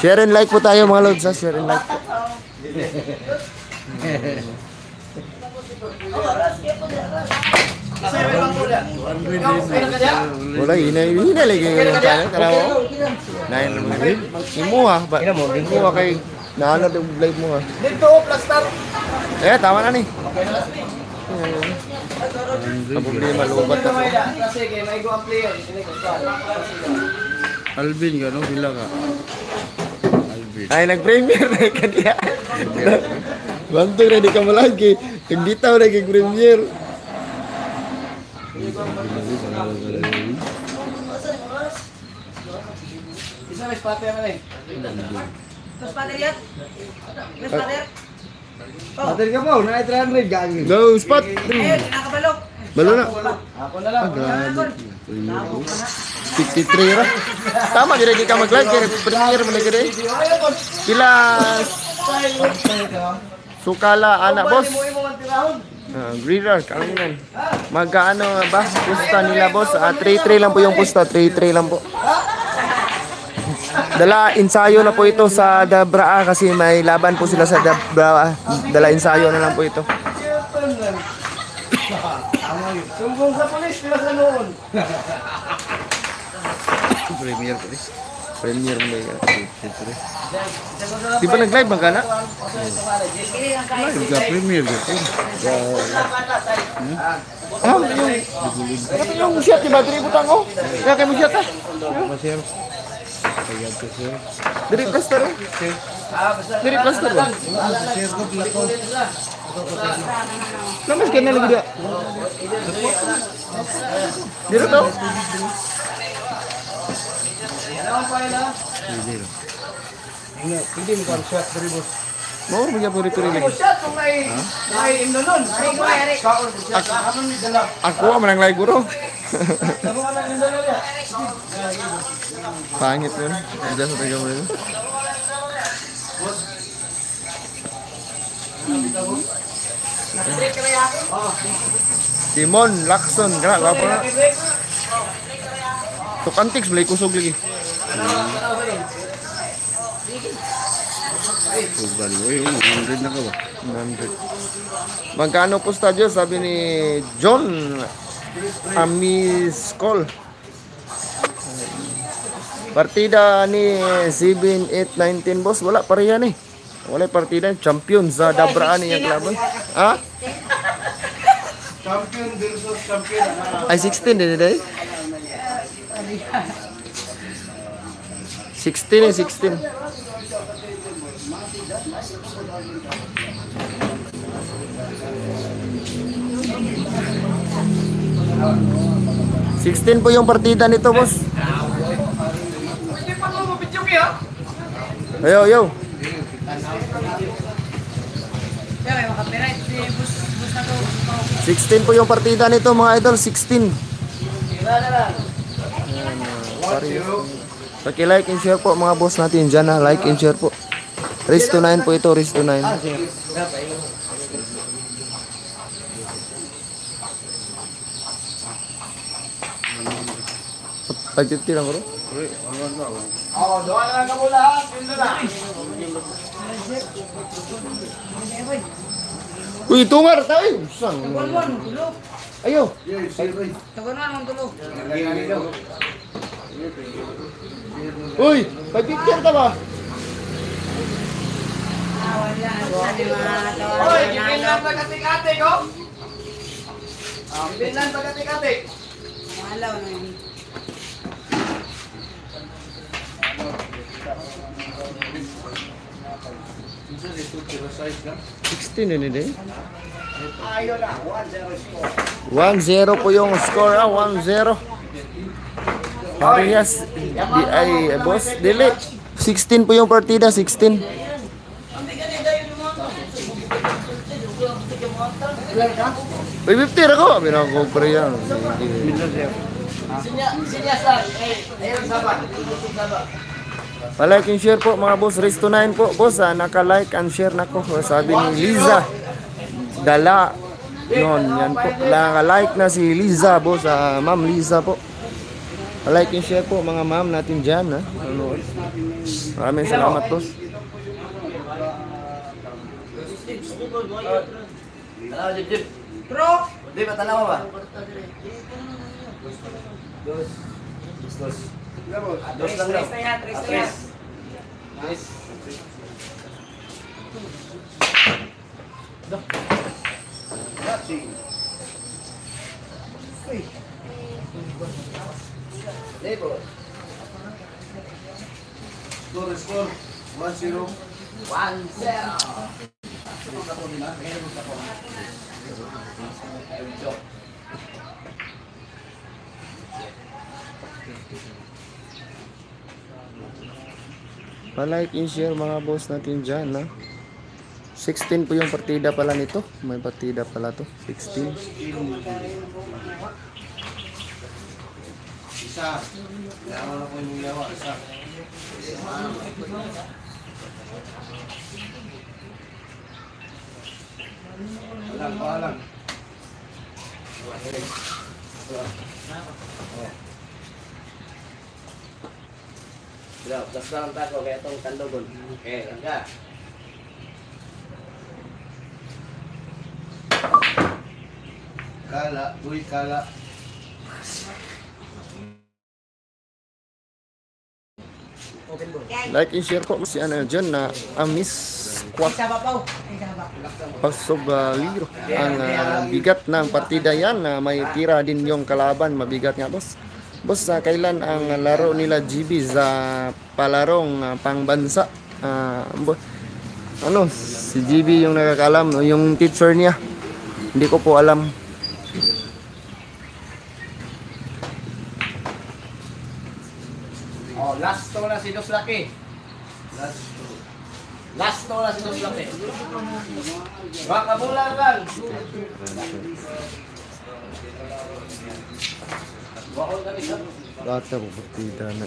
Share and like po tayo mga lods, ha? Share and like po. Wala, hina lagi yung channel. Kala mo? Nain naman rin. Imuha. Imuha kay naano yung live mo ha. Dito, plastar. Eh, tama na ni. Ang problema, lubat na po. Sige, may go ang player. Alvin ka, no? Bila ka. Alvin. Ay, nag-premiere na ka niya. Bantog na di ka malagi. Kagditaw na kag-premiere. Isa may spot yan eh. Paspader yan? Paspader? Pater ka po, na 300 gagi. Go, spot. Ayun, kinakabalok. Balo na. Ako na lang. Ako pa na. 53 ra. Tama, di ka mag-live. Kaya premiere mo na gano'n. Kila Sukala, anak boss. Breeder, kalingan. Magkaano ba? Pusta nila boss? 3-3 lang po yung pusta. 3-3 lang po. Dala ensayo na po ito sa Dabraa kasi may laban po sila sa Dabraa. Dala ensayo na lang po ito. Sumbong sa polis, pila sa noon. Premier please. Premier mo yan. Di ba nag-live bang ka na? Live ka, premier ka. Yung shot, diba? Diri butang ko. Kaya kayo mo shot ha? Masir. Kaya ka sir. Diri plaster oh. Diri plaster oh. Sir ko plato. Lamas ka na lagi dia. Diri to. Hindi mo kan shot dari bos. Mau punya puri-puri lagi. Shot kung may indo nun. Aku menang lagi bro. Pangit yun. Udah sa taga mo yun. Simon, Lacson, kena apa na? Tukantix, beli kusog lagi. Tugal mo yung 100 na ka ba? 100. Magkano po stadyo? Sabi ni John Amiskol. Partida ni 7-8-19 boss. Wala pa rin yan eh. Wala partida. Champion sa Dabraan niyang laban. Ha? Champion versus champion. Ay 16 din eh. 16 eh, 16. $16 po yung partida nito, boss. Hindi pa mo mapidyo kaya? Ayo, yo. Kaya may makapiright si bus na to. 16 po yung partida nito, mga idol. 16. Paki-like and share po mga boss natin dyan ha. Like and share po. Race to 9 po ito, race to 9. Pag-50 lang ko. Oh, doon na lang ka mula ha. Pindo na. Uy, tungar tayo. Sang. Taguan mo, tulo. Ayo. Taguan mo, tulo. Uy, pag-50 ka ba? Wala. Sabi mga Oy, kipin lang pagkatik-atik oh. Kipin lang pagkatik-atik. Malaw na yun. $16 yun eh. Ayun na, 1-0 score. 1-0 po yung score, 1-0. Parehas, ay boss, dili. 16 po yung partida, 16. Uy, 50 ako. Binako ko pa yan. Sinya sa, ayun sabat. Palike and share po mga boss. Race to 9 po. Boss, naka-like and share na ko. Sabi ni Liza Dala. Noon, yan po. Naka-like na si Liza, boss. Ma'am Liza po. Like and share po mga ma'am natin dyan, ha? Ano? Maraming salamat, boss. Tanaw, Jib. Bro! Di ba tanaw ba? Dos. Dos. Dos lang daw. Tres na yan, tres na yan. Tres. Label. Score. 1-0. 1-0. Pa-like and share mga boss natin dyan, ha? 16 po yung partida pala nito. May partida pala to. 16. Isa. Kailangan na po yung yawa. Isa. Alang. Bro, plus lang ang tako kaya itong tandogon. Okay, langga. Kala. Like and share po si ano dyan na Amis Squad Isa ba po? Isa ba? Pasobaliro. Ang bigat ng partida yan na may tira din yung kalaban. Mabigat nga, boss. Boss, kailan ang laro nila GB sa palarong pangbansa? Ano, si GB yung nakakalam, yung teacher niya. Hindi ko po alam. Oh, last to na si Dos Laki. Last to na si Dos Laki. Baka bulan lang. Wakol kami sa. Lahat na po partida na.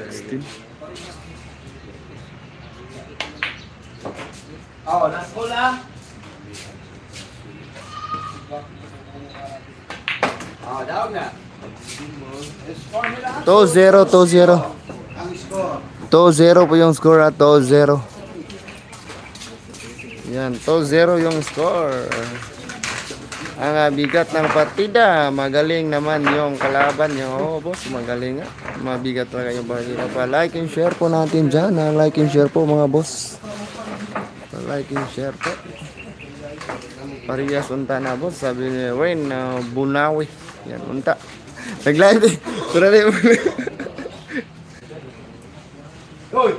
16. Oh, last call ah. Oh, daog na. Score nila. 2-0, 2-0. Ang score. 2-0 po yung score at 2-0. Yan, 2-0 yung score. Ang bigat ng partida, magaling naman yung kalaban nyo. Oh, boss, magaling nga. Mabigat talaga yung partida. Pa-like and share po natin dyan. Like and share po mga boss. Pa-like and share po. Parehas unta na, boss. Sabi ni Wayne, Bunawi. Yan, unta. Nag-live eh. Pura rin. Hoy.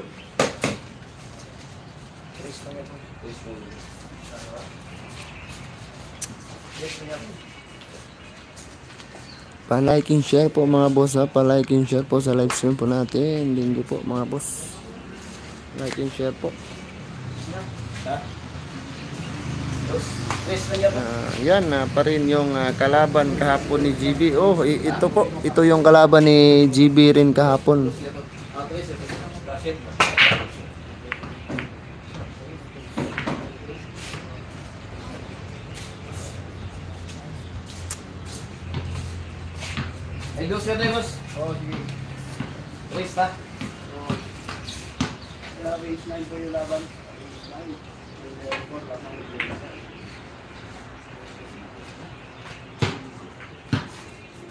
Pa-like and share po mga boss, ha. Pa-like and share po sa live stream po natin. Linggo po mga boss. Like and share po. Yan pa rin yung kalaban kahapon ni GB. Oh, ito po. Ito yung kalaban ni GB rin kahapon. Ay, dos ka tayo, boss. Oo, sige. Race pa. Race 9 po yung laban.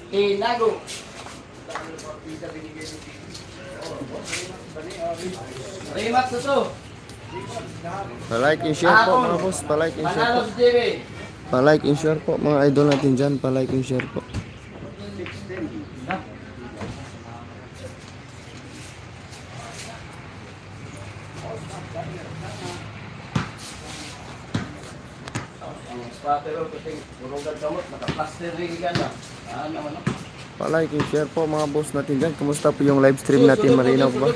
Tinago. Rematch na to. Pa-like and share po mga boss. Pa-like and share po. Manalo si JB. Pa-like and share po mga idol natin dyan. Pa-like and share po. Pero kasi urungan kamot, naka-plaster rin ka na. Naman. Pa-like and share po mga boss natin dyan. Kumusta po yung live stream natin? Malinaw ba?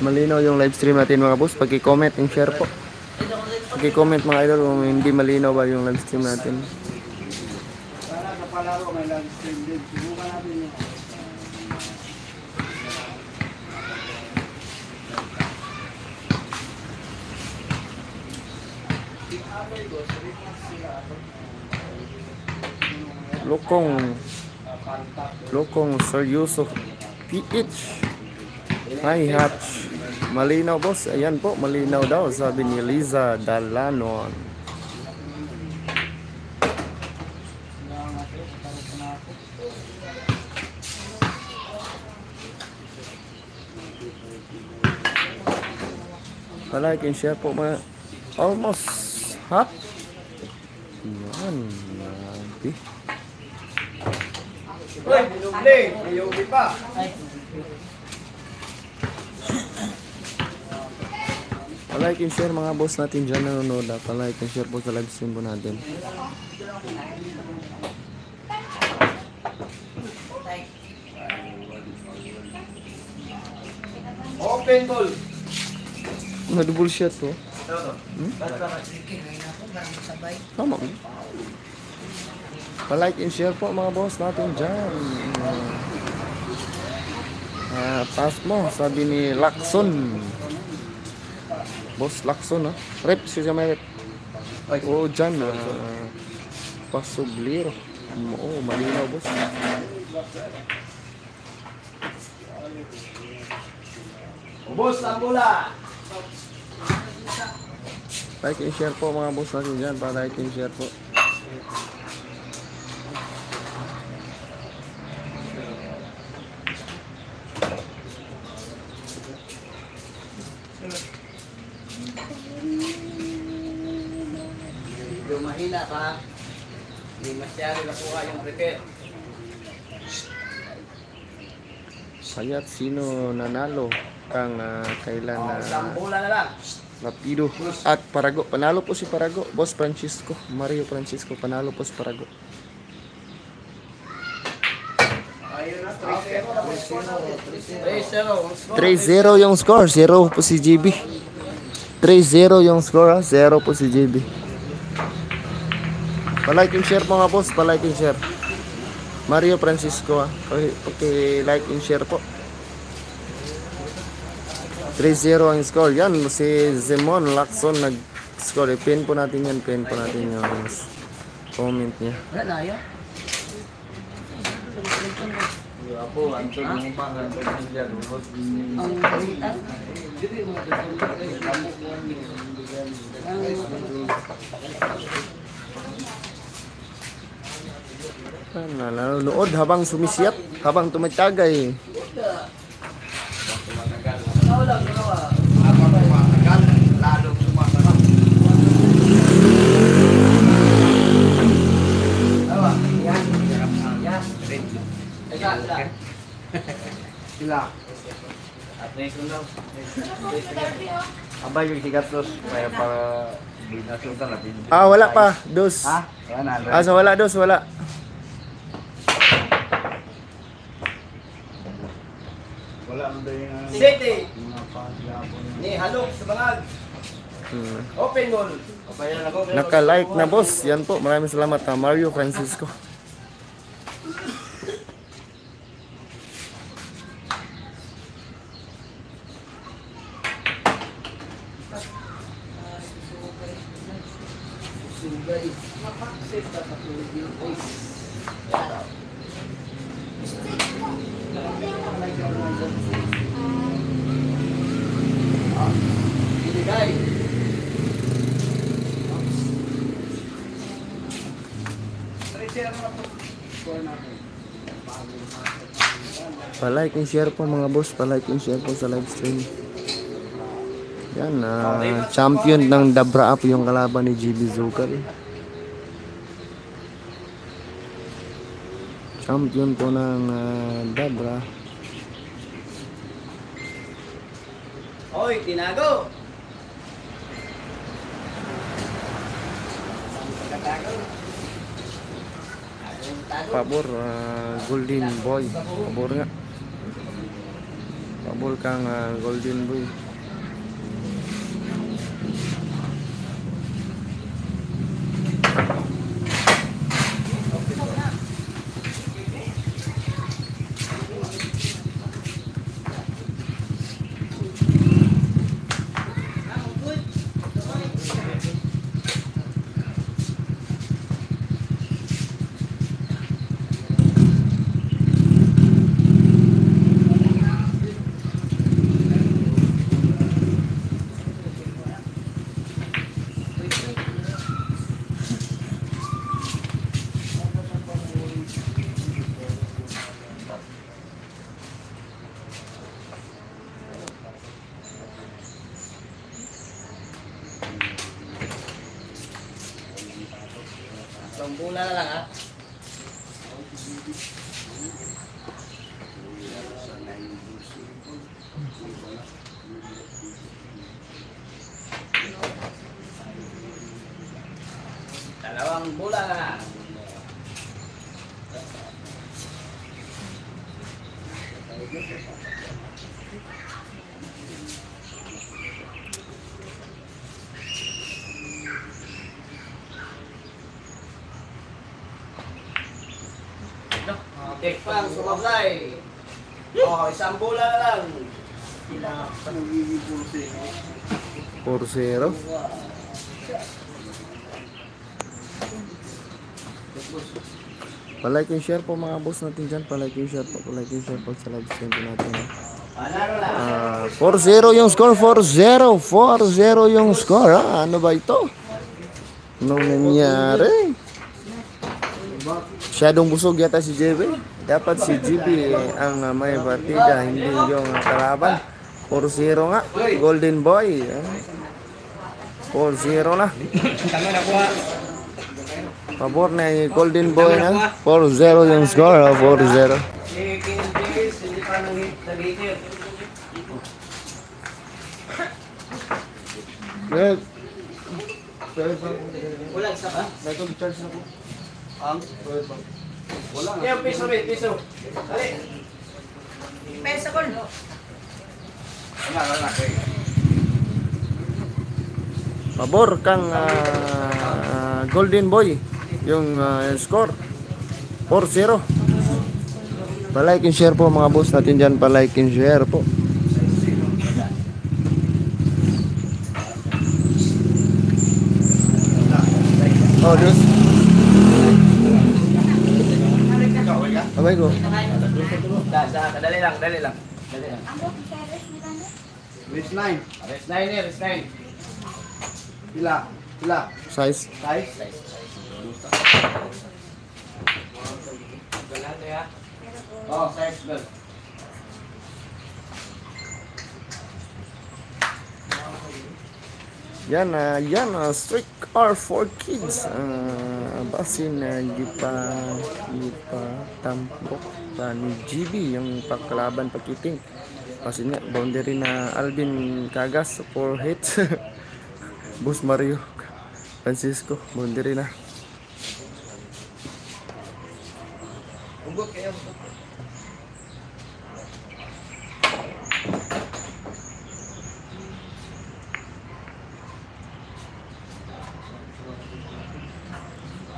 Malinaw yung live stream natin mga boss. Pag-comment and share po. Pag-comment mga idol kung hindi malinaw ba yung live stream natin. Sana sa palaro may live stream din. Subukan natin yun. Lokong seryoso. PH. Hi, Hatch. Malinaw, boss. Ayan po, malinaw daw, sabi ni Liza Dalanon. Palike and share po mga almost half. Yan. Nabi. Uy, binuble. Ayubi pa. Palike and share mga boss natin dyan nanonood. Palike and share po sa live stream po natin. Open ball. Mga double shot po. Tama. Palike and share po mga boss natin dyan. Taas mo, sabi ni Lacson. Boss Lacson, ha? Rep, siya may rep. Oo, dyan. Pasubliro. Oo, malinaw, boss. Ubos ang bola. Like and share po mga boss natin dyan. Like and share po. Medyo mahina pa. Hindi masyado nakuha yung repair. Sayat, sino nanalo kang kailan na Isang bola na lang. Rapido at Parago. Panalo po si Parago. Boss Francisco. Mario Francisco. Panalo po si Parago. Ayun na, 3-0. 3-0 yung score. 0 po si JB. 3-0 yung score. 0 po si JB. Palike and share po nga boss. Palike and share. Mario Francisco. Okay, like and share po. 3-0 ang score. Yan, si Zemon Lacson nag-score. Pin po natin yan. Pin po natin yung comment niya. Wala na yun. Ako, Anton mo pa ang pamilya. Ang balitan. Nanonood habang sumisiyat, habang tumatagay. Lalo sumasarap. Awa, yan. Yan. Sila. At least lang. Abay yung sigatos. Kaya para binasutan natin. Wala pa. Dos. Ha? Wala na. So wala, dos. Wala. Wala na daw yung City. mga paglapon. Ni halok sa bangag. Open ball. Naka-like na boss. Yan po. Maraming salamat Mario Francisco. Ibigay. Pa-like and share po mga boss. Pa-like and share po sa live stream. Yan. Champion ng Dabra Up yung kalaban ni GB Zukal. Champion po ng Dabra. Oy, tinago. Pabor, Golden Boy. Pabor nga. Pabor kang Golden Boy. bola na lang ha. Dalawang bola na lang. Tek pang sumablay. Oh, isang bola na lang. 4-0. Palike and share po mga boss natin dyan. Palike and share po. Palike and share po sa live stream po natin. Panalo lang. 4-0 yung score. 4-0. 4-0 yung score. Ah, ano ba ito? Anong nangyari? Masyadong busog yata si JB. Dapat si GB ang may partida, hindi yung kalaban. 4-0 nga. Golden Boy. 4-0 na. Pabor na yung Golden Boy na. 4-0 yung score. 4-0. Si Kinis, hindi pa nag-hitir. Wala, isa pa? Wala nga. Yung piso, piso. Dali. Pesa ko. Wala. Pabor kang Golden Boy yung score 4-0. Pa-like and share po mga boss natin dyan. Pa-like and share po. Oh, Diyos. Abay ko. Dali lang. Rich 9. Rest 9. Pila. Size. Size. Oh, size girl. Yan, strict R for kids. Basin gipa tampok pa ni GB yung pakalaban pakiting. Basin nga boundary na Alvin Cagas for hits. Boss Mario Francisco boundary na. Ugot kayo.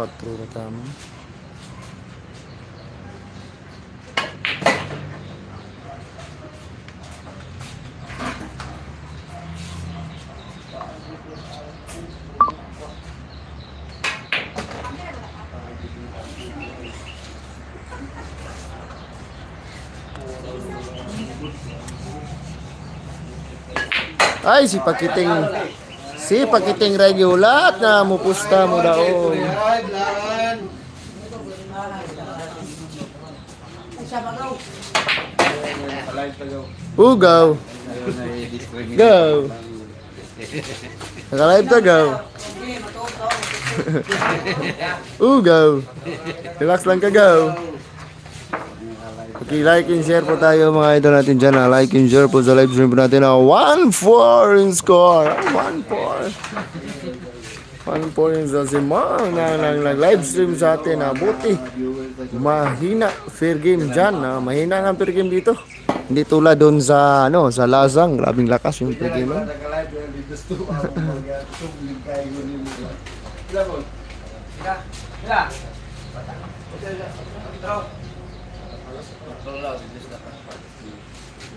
Patro na tama. Ay, si Pakiting regulat na mupusta mo daon. Ugaw. Go. Nakalive ta, go. Ugaw. Relax lang ka, go. Okay, like and share po tayo mga idol natin dyan. Like and share po sa live stream po natin. 1-4 in score. 1-4. 1-4 in sa simang live stream sa atin. Buti. Mahina fair game dyan. Mahina nga fair game dito. Hindi tulad doon sa sa Lazang. Grabing lakas yung fair game.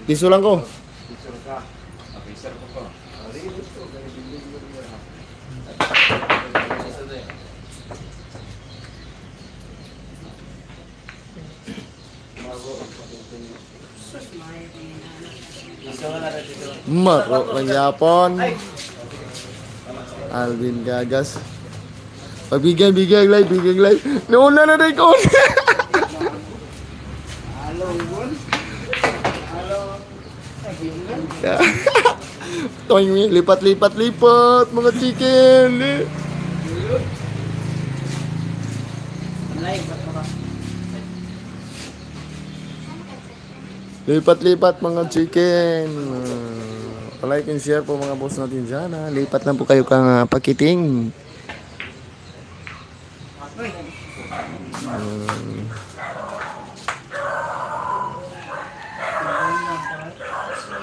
Piso lang ko. Maro ng Japon. Alvin Gagas. Bigyan live. Nauna na rin ko. Toing lipat mga chicken. Lipat-lipat mga chicken. Palike and share po mga boss natin dyan. Ha? Lipat lang po kayo kang pakiting.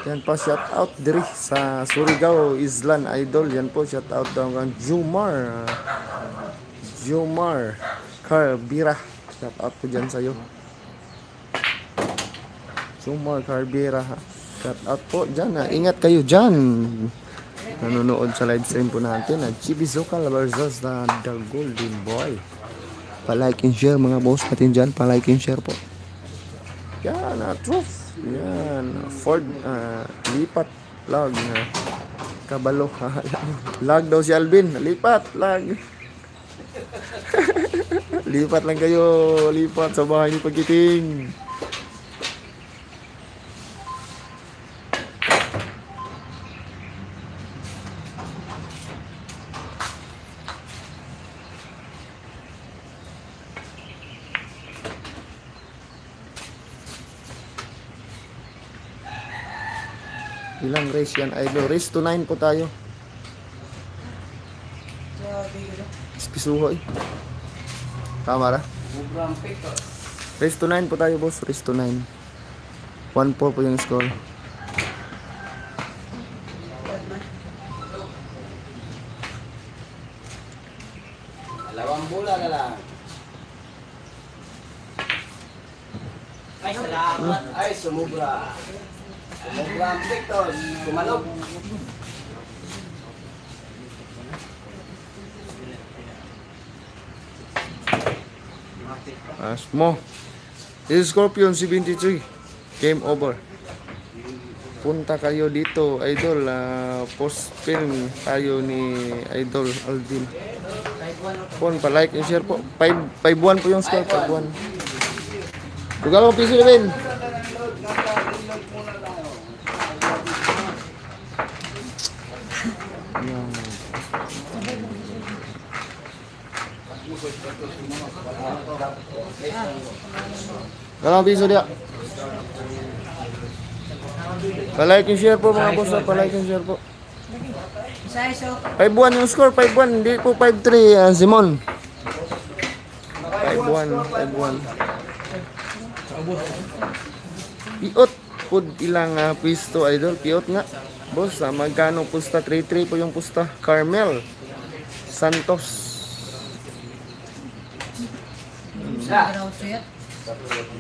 Yan po, shout out diri sa Surigao, Island Idol. Yan po, shout out daw kang Jumar. Jumar Carbira. Shout out po dyan sa'yo. Jumar Carbira. Shout out po dyan. Ha. Ingat kayo dyan. Nanonood sa live stream po natin. Chibi Zokal versus the Golden Boy. Pa-like and share mga boss natin dyan. Pa-like and share po. Yan, truth. Yan, Ford, lipat, lag, kabalo, lag daw si Alvin, lipat, lag. Lipat lang kayo, lipat sa bahay ni Pagiting. Ilang race yan, idol? Race to 9 po tayo. Spisuho eh. Tama ra? Race to 9 po tayo, boss. Race to 9. 1-4 po yung score. Dalawang bola na lang. Ay, salamat. Ay, sumubra. Sumubra ang Victor. Kumalog. As mo. This is Scorpion 73. Game over. Punta kayo dito, idol. Post film tayo ni Idol Alvin. Pon, pa-like and share po. 5-1 po yung score. 5-1. Tugal mo piso na, Ben. Galang piso dia. Pa-like and share po mga boss. Pa-like and share po. 5-1 yung score. 5-1. Hindi po 5-3. Simon. 5-1. 5-1. Piot. Pud ilang pisto, idol. Piot nga. Boss, magkano pusta? 3-3 po yung pusta. Carmel Santos.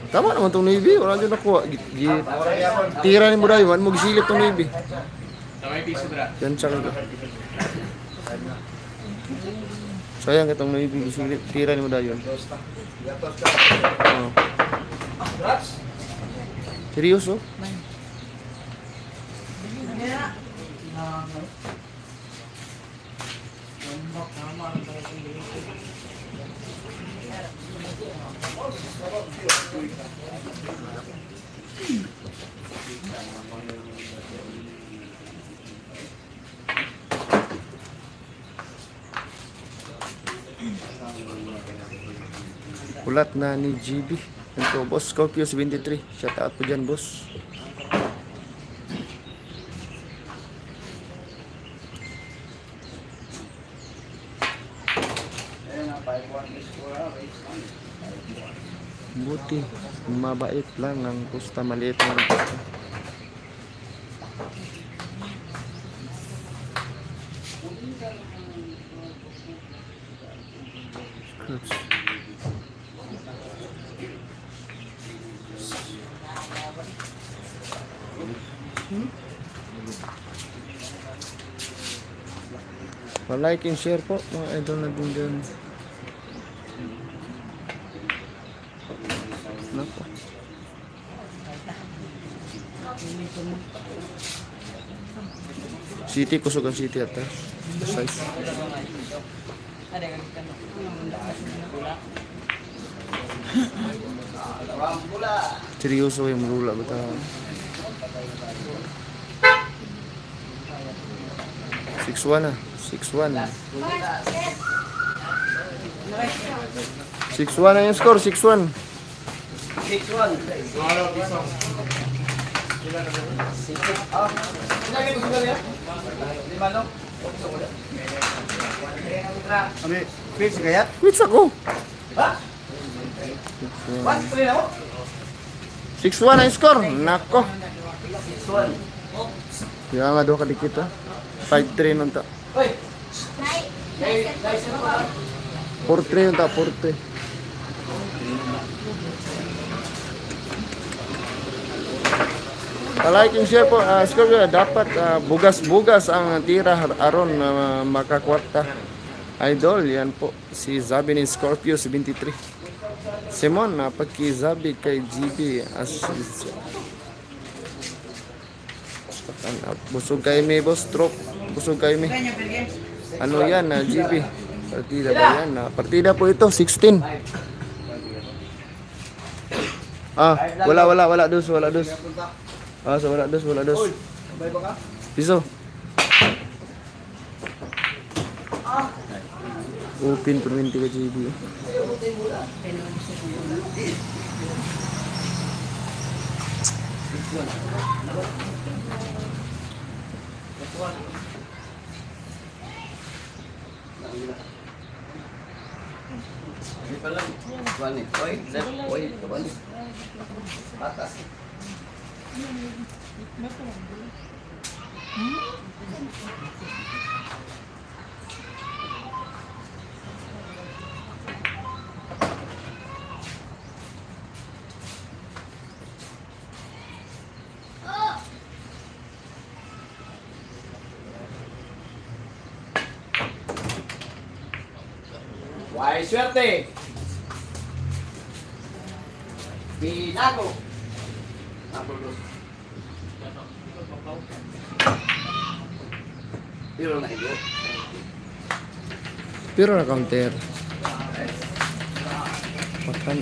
Tama naman itong Navy. Wala dyan nakuha. Tira ni mo dahi. Wala mo gisilip itong Navy. Yan siya ka. Sayang itong Navy gisilip. Tira ni mo dahi yun. Seryoso? Ulat na ni GB. Ito, boss Scorpio 73. Shout out po dyan, boss. Buti, mabait lang ang pusta, maliit lang ang pusta. Pa-like and share po mga idol na din dyan. Nako. City, kusog ang city ata. Size. Seryoso yung lula ba ta? 6-1 ah. 6-1. 6-1 na yung score, 6-1. 6-1. Quits ako. 6-1 na yung score. Nako. Kaya nga doon kadikit ha. 5-3 nun ta. 4-3 nun ta, 4-3. Like and share po, score dapat bugas-bugas ang tira aron na makakwarta. Idol, yan po. Si Zabi ni Scorpio 73. Simon, pagki-Zabi kay GB as busog kayo may boss, trop. Busog kayo may. Ano yan, GB? Partida ba yan? Partida po ito, 16. Wala dos. So wala dos. Piso. Upin perminti ka GB. Atas. Why suerte? Binago. Pero na ito. Pero na counter. Makan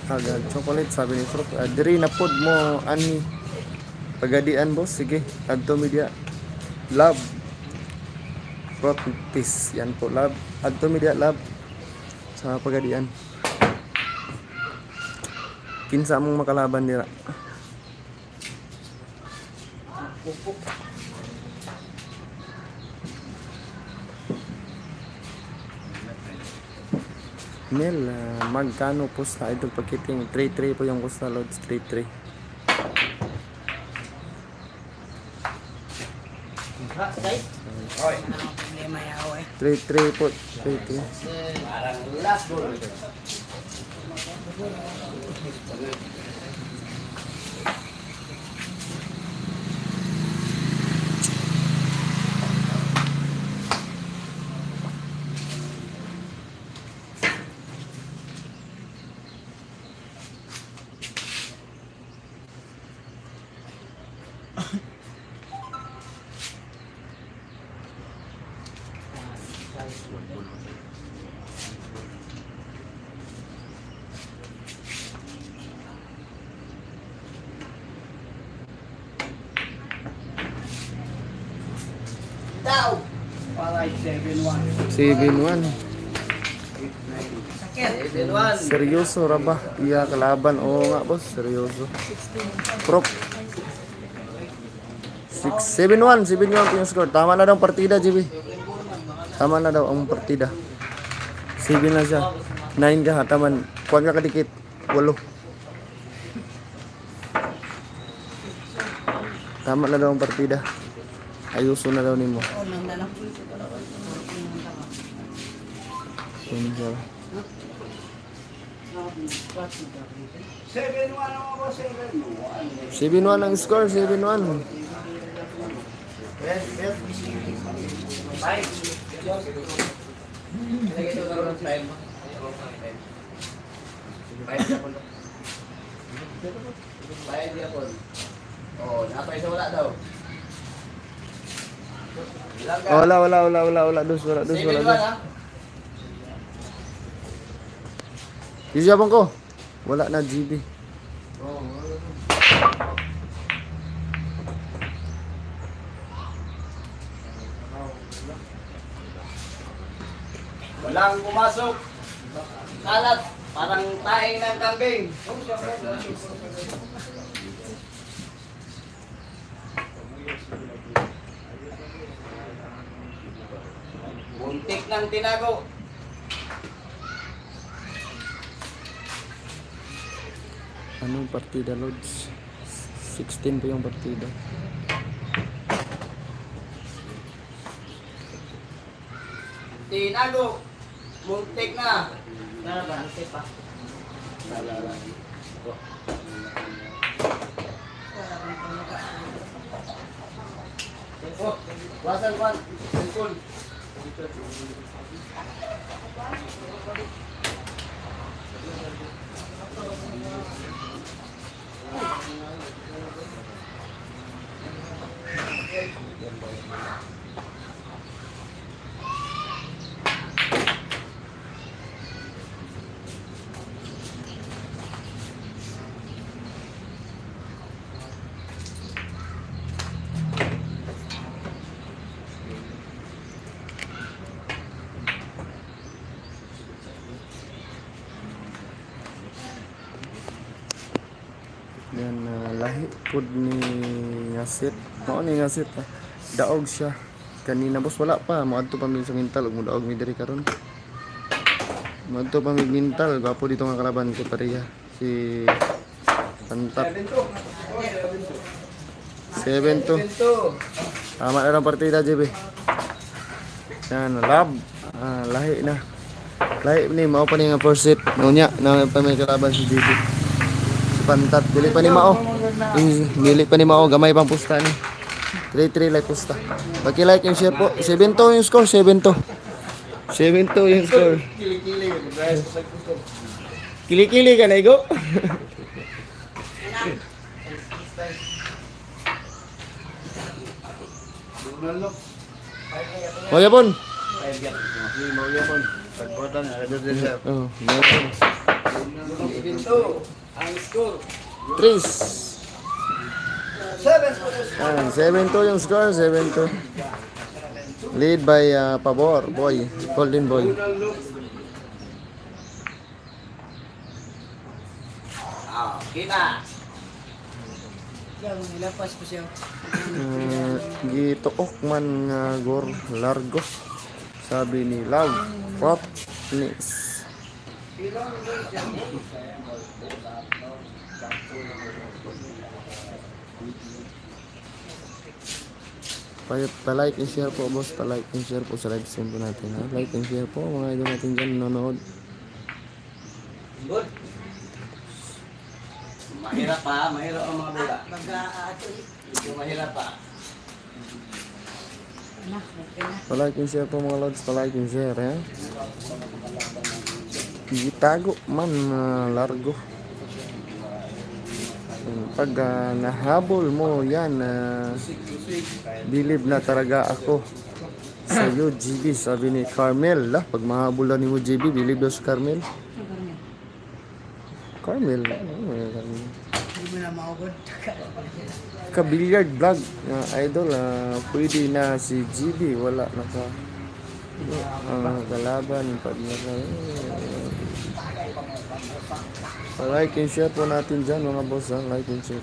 agad chocolate sabi ni Fruit. Diri na pod mo ani pagadian boss. Sige, adto media. Love. Fruitis. Yan po love. Adto media love sa pagadian. Kinsa mong makalaban nila. Nel, magkano po sa idol pagkiting 3-3 po yung Costa Loads 3-3. Oy. 3-3 po, 3-3. Parang last goal. Daw. Palay 7-1. 7-1. 7-1. Seryoso ra ba? Iya kalaban. Oo nga boss, seryoso. Prop. 7-1 po yung score. Tama na daw ang partida, GB. Tama na daw ang partida. 7 na siya. 9 ka hataman. Kuwan ka kadikit. 8. Tama na daw ang partida. Ayuso na daw nimo. Kunja. 7-1 ang score, 7-1. Oh, napay sa wala daw. Wala dos. Isiyabang ko. Wala na GB. Walang pumasok. Kalat. Parang taing ng kambing. Buntik ng tinago. Anong partida, Lods? 16 po yung partida. Tinago. Muntik na. Naraban, muntik pa. Oh, wasan pan. Singkul. Yan, lahi pod ni Ngasit. Mao ni Ngasit. Daog siya. Kanina boss wala pa. Moadto pa mi sa mental ug modaog mi diri karon. Moadto pa mi mental. Gwapo dito nga kalaban ko pareha. Si Pantat. 7-2. Tama na ang partida, JB. Yan, lab. Lahi na. Lahi ni mao pa ni nga first set. Nunya na pa may kalaban si JB. Pantat, dili pa ni Mao. Dili pa ni Mao, gamay pang pusta ni. 3-3 like pusta. Paki-like and share po. 7-2 yung score, 7-2. 7-2 yung score. Kili-kili ka na, Igo? Mau yapon? Mau yapon. Pagportan ada desa. Oh, yapon. Pinto. Ang score. Tris. 7-2 yung score, 7-2. Lead by Pabor, Boy, Golden Boy. Kita. Nilapas ko siya. Gituok man nga gor largo. Sabi ni Love Propness. Pa-like and share po, boss. Pa-like and share po sa live stream po natin. Ha? Like and share po mga idol natin dyan nanonood. Good. Mahirap pa, mahirap ang mga bola. Medyo mahirap pa. Pa-like and share po mga lods. Pa-like and share. Ha? Gitago man largo. Pag nahabol mo yan, believe na talaga ako sa iyo, GB, sabi ni Carmel. Pag mahabol na ni mo, GB, believe daw sa Carmel. Carmel. Hindi mo na maugod. Ka-billiard vlog, idol, pwede na si GB, wala na ka. Kalaban, pag like and share po natin dyan mga boss, ha? Like and share.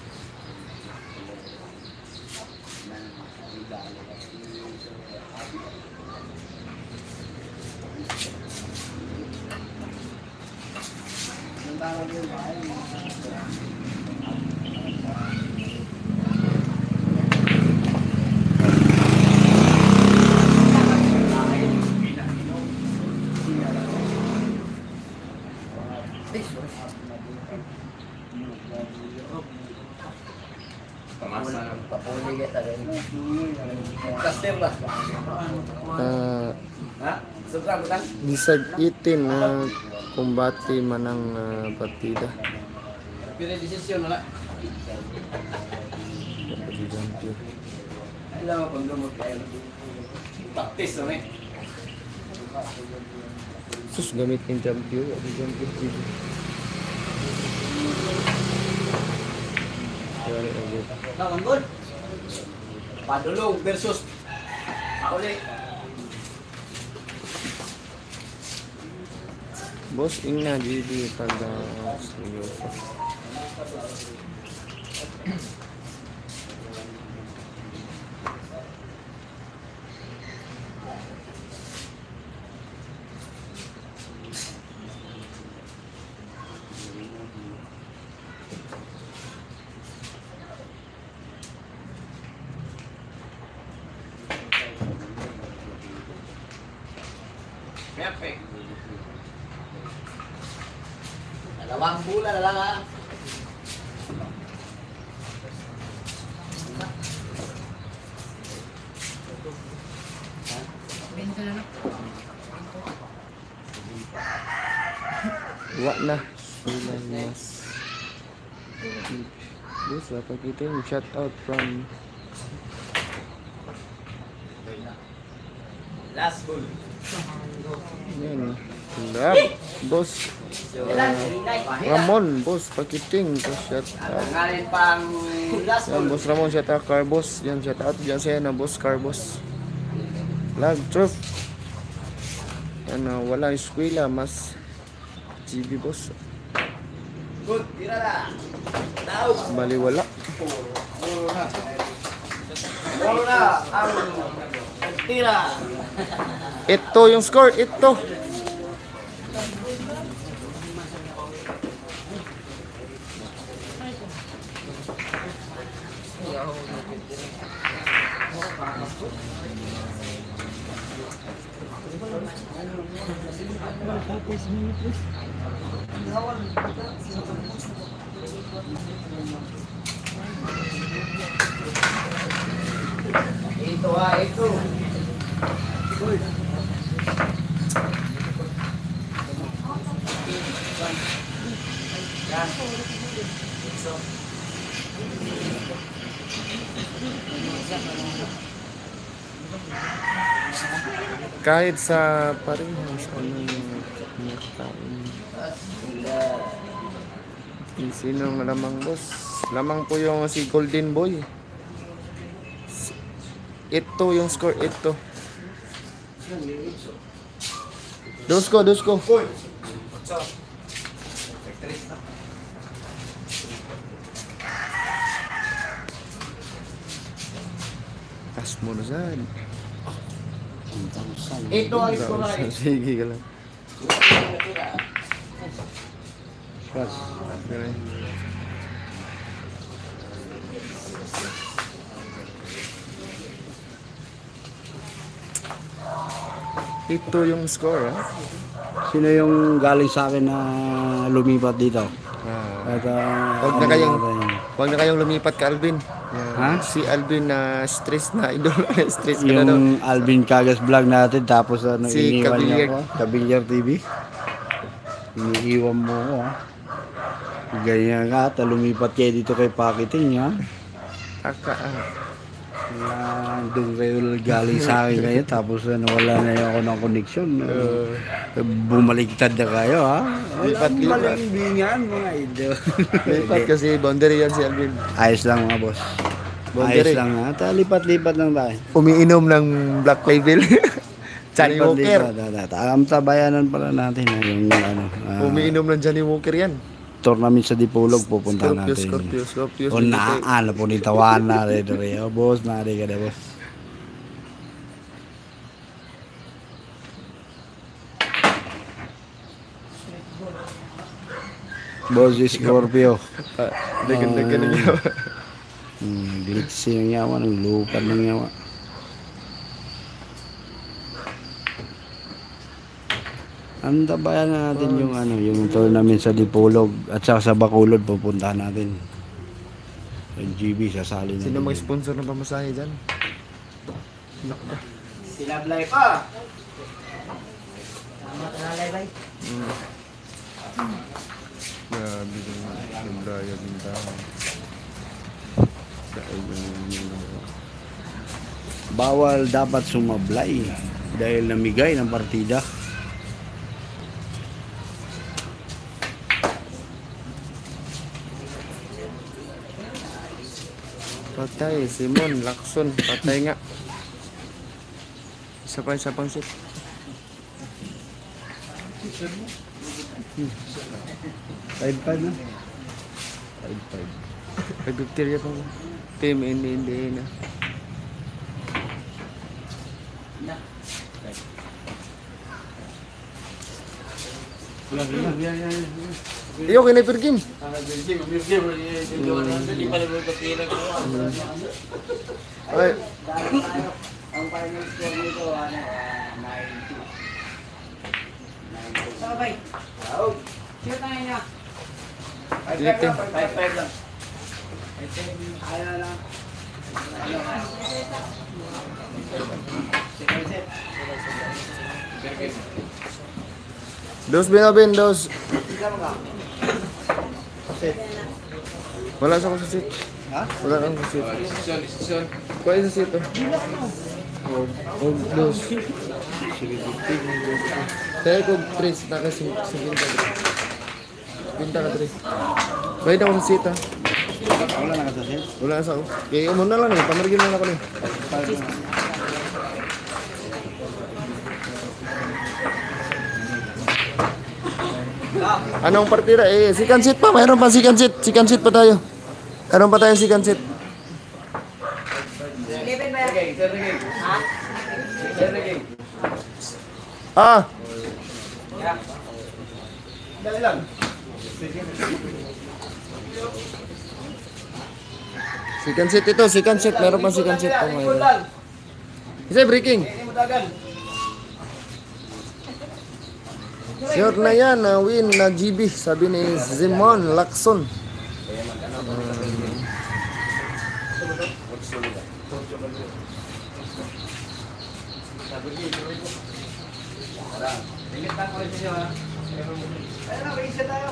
Caster ba? Ha? Sobrang bukan? Bisag itin na kumbati manang partida. Pilih desisyon wala. Alam mo kung gamot kayo. Taktis na eh. Sus, gamit yung champion. Naman gol. Padulong versus Pauli. Boss Ingna GB taga seryoso. Perfect. Dalawang bulan na lang ha. Benta na lang. Wa na. Sulan mas. Boss, apa kita yung shout out from Last bull. yan. Lab. Boss Ramon, boss Pakiting, boss shout out. Ngayon pang last Yan, bull. boss Ramon, shout out Carbos. Yan, shout out dyan sa'yo na boss Carbos. Lag, truth. Ano, wala eskwela, mas GB boss. Good, tira na. Daog. Bali wala. Wala na. Ang tira. Ito yung score, ito. Ito ha, ito. Kahit sa parehas, ano yung kumakain. Sino ang lamang boss? Lamang po yung si Golden Boy. Ito yung score, ito. Dusko. Tas mo na saan. Ito ang score ay. Sige ka lang. Pas. Okay. Ito yung score, ha? Sino yung galing sa akin na lumipat dito? Ah. At, Huwag na kayong lumipat ka, Alvin. Ha? Si Alvin na stress na idol. Stress ka na daw. Yung Alvin Cagas vlog natin, tapos ano, Si iniwan niya Kabilyar. ako. Kabilyar TV. Iniiwan mo ako, ha? Ganyan ka, lumipat kayo dito kay Pakiting, ha? Doon kayo galing sa akin ngayon, tapos wala na ako ng connection. Bumaliktad na kayo, ha? Lipat. Walang malingbingan, mga idol. Lipat kasi boundary yan si Alvin. Ayos lang, mga boss. Boundary. Ayos lang, ha? Lipat-lipat lang tayo. Umiinom ng Black Label. Johnny Walker. Ang tabayanan pala natin, ha? Yung ano, Umiinom ng Johnny Walker yan. tournament sa Dipolog, pupunta natin. Scorpio. O ano po ni Tawana, o boss, nari ka na, boss. Boss Scorpio. Dagan-dagan ng yawa. Glitzy ng yawa, ng lupad ng yawa. Ang tabayan natin yung ano, yung tournament sa Dipolog at saka sa Bacolod pupuntahan natin. Yung GB sasali na. Sino mag-sponsor ng pamasahe dyan? Sinablay pa. Grabe yung daya ng tao. Bawal dapat sumablay dahil namigay ng partida. Patay, Simon, Lacson, patay nga. Isa pang sit. 5-5 na. 5-5. May bacteria pa mo. Team, hindi na. Iyo, kinay Game. Ay, Ang final score nito, 90. Sabay. Shoot na niya. 5-5 lang. Ayaw lang. Second set. dos binabin, dos. Wala sa ko sa seat. Ha? Wala lang sa seat. Kuha sa seat, oh. Oh, dos. Saya ko, Tris, naka-sinta. Pinta ka, Tris. Bayad ako sa seat, ha. Wala na ka sa set? Wala na sa ako. Kaya umuna lang, eh. Pamarigin lang ako, eh. Anong partida? Second seat pa. Mayroon pa second seat. Second seat pa tayo. Mayroon pa tayong second seat. 11 ba yan? Okay, third game. Ha? Third game. Ah! Dali lang. Second seat ito. Second seat. Mayroon pa second seat pa Ikot ngayon. lang. Kasi breaking. Hindi mo tagal. Sure na yan. Win na GB. Sabi ni Zimon Lacson. Limit lang ulit siya, ha? Ayun na, mag-isa tayo.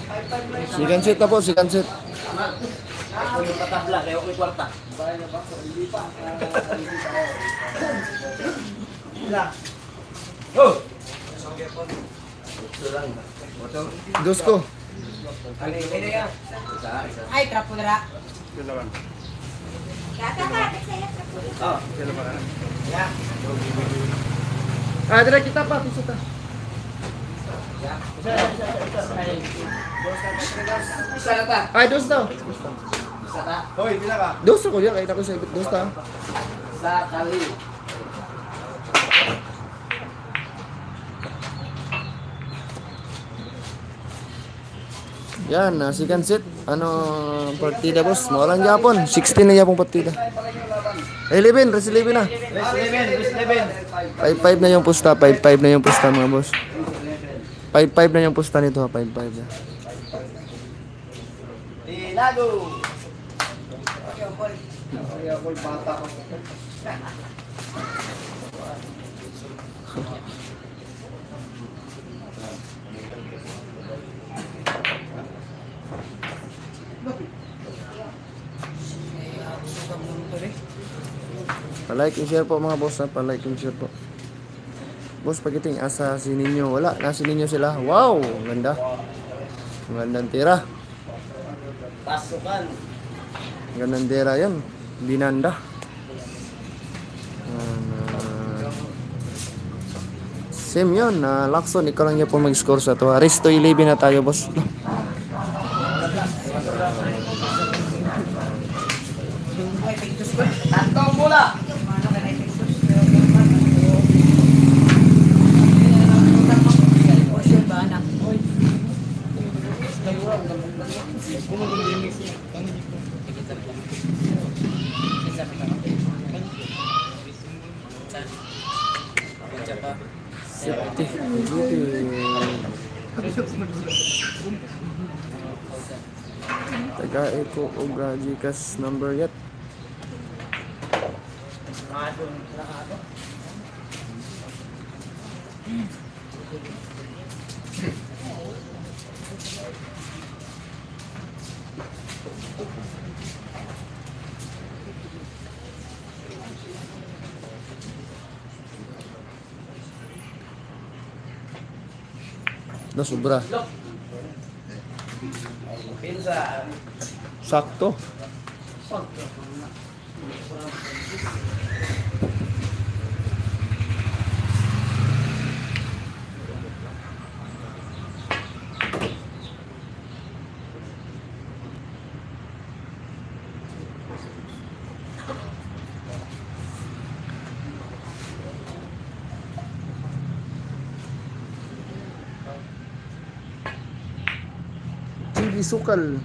5-5 lang. Second seat na po. Second seat. Ako yung katabla, kaya ako'y kwarta. Bahay na ba? Hindi pa. Ilang? Oh! Dos ko. Ano yung pwede ka? Isa. Ay, trapo na ra. Oh. Yeah. Ah, dire kita pa. Piso ta. Isa na ta. Ay, dos daw. Isa ta. Hoy, pila ka? Dos ako yan. Kaya ako sa ibit. Dos ta. Sa kali. Yan, second set. Ano, partida boss? Mawalang Japon. 16 na Japon partida. 11, rest 11 na. Rest 11. 5-5 na yung pusta. 5-5 na yung pusta mga boss. 5-5 na yung pusta nito ha. 5-5 na. Tinago. Okay, ako bata ko. Pa-like and share po mga boss ha. Pa-like and share po. Boss, pagiting asa si Ninyo. Wala, nasi Ninyo sila. Wow, ang ganda. Ang gandang tira. Pasukan. Ang gandang tira yan. Binanda. Same yun. Lacson, ikaw lang niya po mag-score sa to. Resto 11 na tayo boss. Tantong bola. Ano ka na ipiksos? Portion ba, anak? Taga eko og Gcash number yet. Na sobra. Pinsa. Sakto. isukal.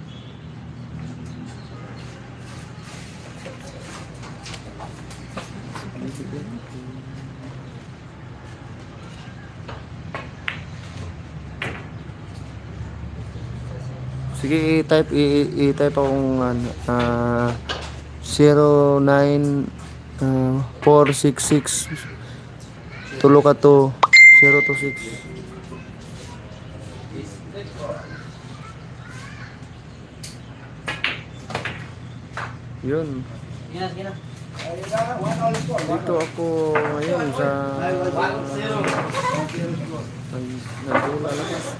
Sige, i-type akong 09466 tulo ka to 026. Yun. Dito ako ngayon sa nagdula lakas.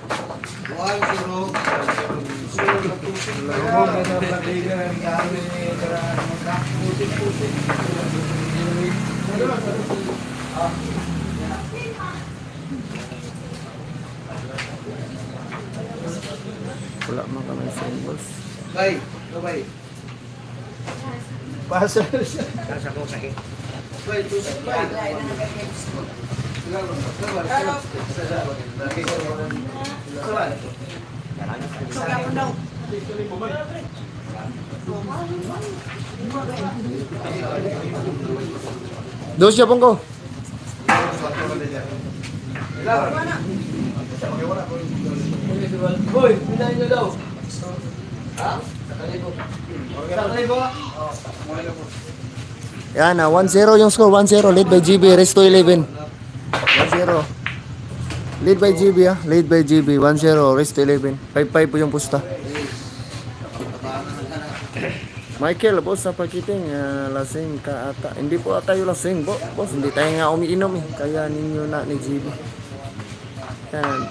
Wala man kami sa boss. Bay, bay. Pasal. Kasa ko sakit. Bay, tusok bay. Dos siya pong ko. Boy, pinahin nyo daw. Ha? Sakali po. Yan 1-0 yung score, 1-0 lead by GB, rest to 11. 1-0. Lead by GB lead by GB, 1-0, rest to 11. 5-5 po yung pusta. Michael, boss, sa pakiting, lasing ka ata. Hindi po ata yung lasing, boss. Hindi tayo nga umiinom eh. Kaya ninyo na ni GB. Yan.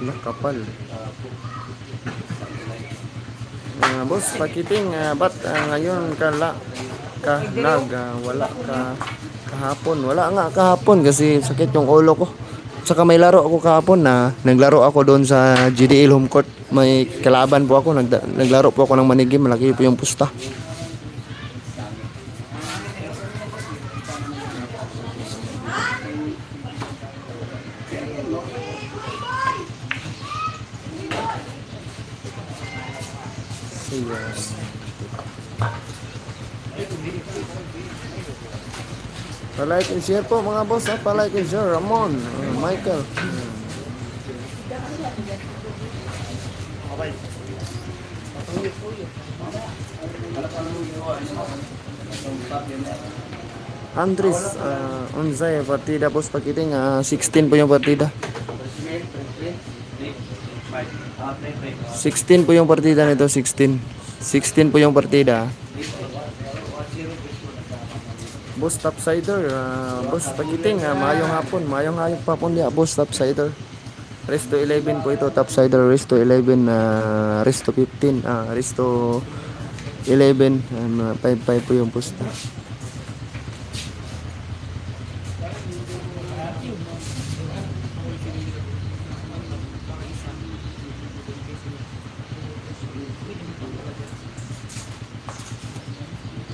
Wala, kapal. Boss, pakiting, ba't ngayon wala ka kahapon? Wala nga kahapon kasi sakit yung ulo ko. Saka may laro ako kahapon na naglaro ako doon sa GDL home court. May kalaban po ako, naglaro po ako ng manigim, malaki po yung pusta. Pa-like and share po mga boss, pa-like and share. Ramon, Michael. Andres, unsay partida boss pakiting, 16 po yung partida. 16 po yung partida nito, 16. 16 po yung partida. Boss Topsider, boss pagiting, mayong hapon dia, boss Topsider. Resto 11 po ito, Topsider, Resto 11, Resto 15, Resto 11, 5-5 po yung pusta.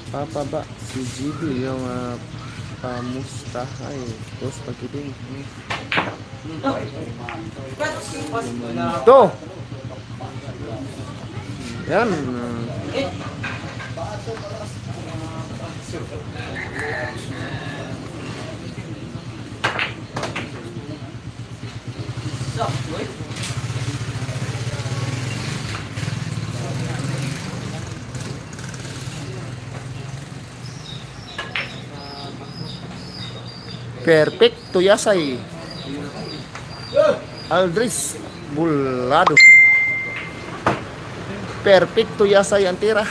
Papaba si GB yung pamustahay, boss pagiting. To. Yan. Perfecto Yasay. Aldris Bulado. Perfecto Yasay ang tira.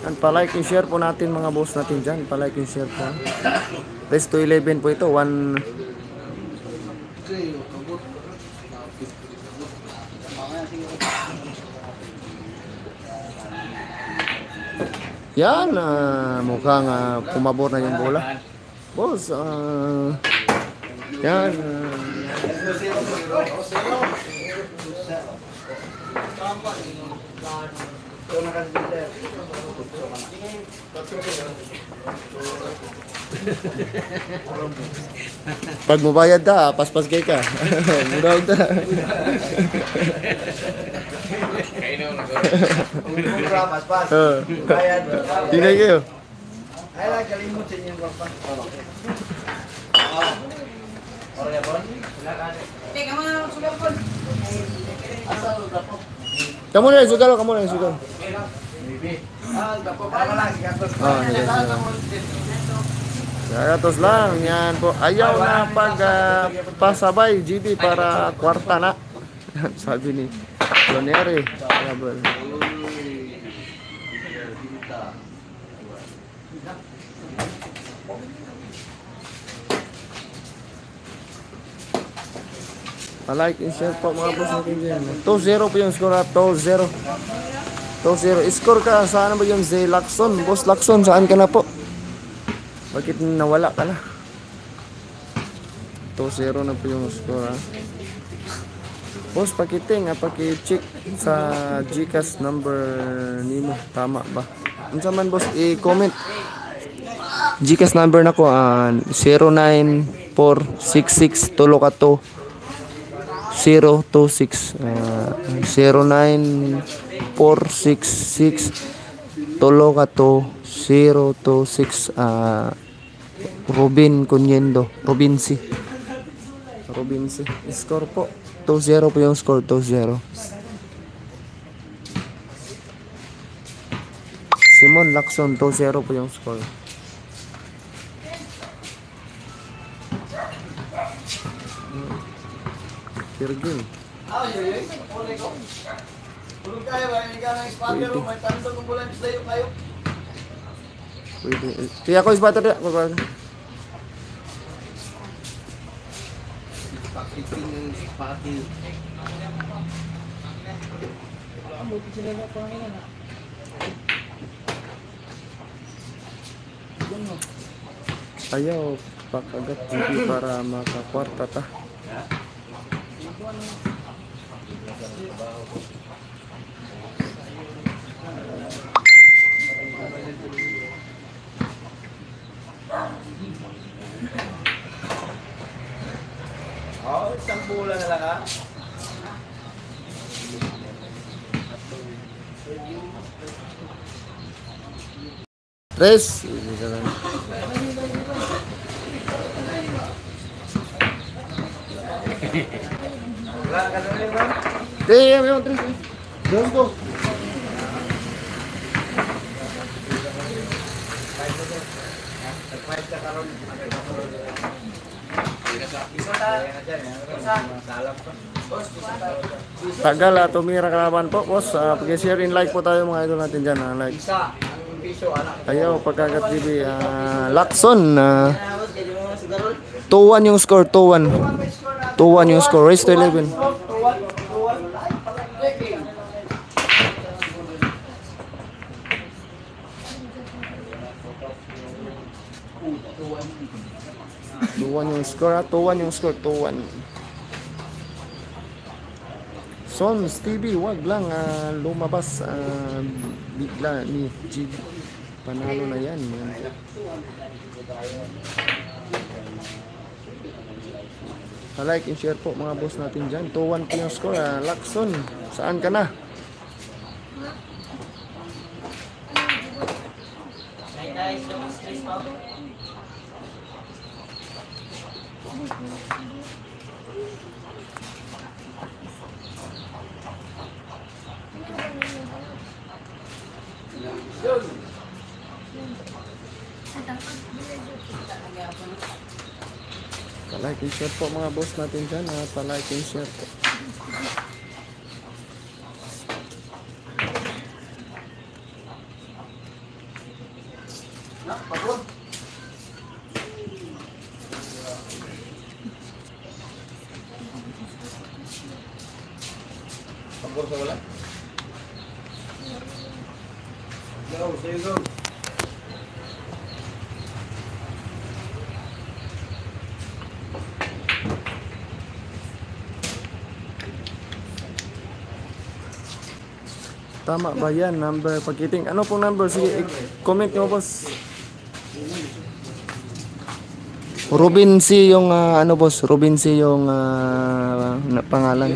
And pa-like and share po natin mga boss natin dyan. Pa-like and share po. Resto 11 po ito. 1. Yan, mukhang pumabor na yung bola. Boss, yan. Pag mabayad ta, paspas kay ka. Murag ta. Tingnan kayo. Teka mo na sugal ko. Kamu na sugal, kamu na sugal. Gatos lang, yan po. Ayaw na pasabay GB para kwarta na. Sabi ni Lonere. Like and share po mga boss natin dyan. 2-0 po yung score at 2-0. 2-0. Score ka, saan ba yung Zay Lacson? Boss Lacson, saan ka na po? Bakit nawala ka na? 2-0 na po yung score ha. Boss, pakiting, paki-check sa GCash number nimo. Tama ba? Ano man boss, i-comment. GCash number na ko 09466 tulo ka to 026 09466 tulo ka to 026 Robin Cunyendo Robinsi score po 2-0 po yung score 2-0 Simon Lacson 2-0 po yung score Pirgin. Pwede. Kaya ko isbata dia. Ayaw pakagat GB para makakwarta ta. Isang bola na lang ha. Tres. Damn, yung tres. Let's go. Tagal tumira kalaban po, boss. Pag-share in like po tayo mga idol natin dyan. Like. Ayaw, pagkagat TV. Lacson. 2-1 yung score, 2-1. 2-1 yung score, race to 11. Yung score, 2-1 yung score, 2-1. Sons TV, wag lang lumabas bigla ni GB. Panalo na yan. Like and share po mga boss natin dyan. 2-1 po yung score. Lacson, saan ka na? Like and share po mga boss natin dyan. Pa-like and share po. Pabor sa wala? Go, say go. tama ba yan? Number pakiting. Ano pong number? Sige, comment nyo boss. Robin C yung ano boss, Robin C yung pangalan.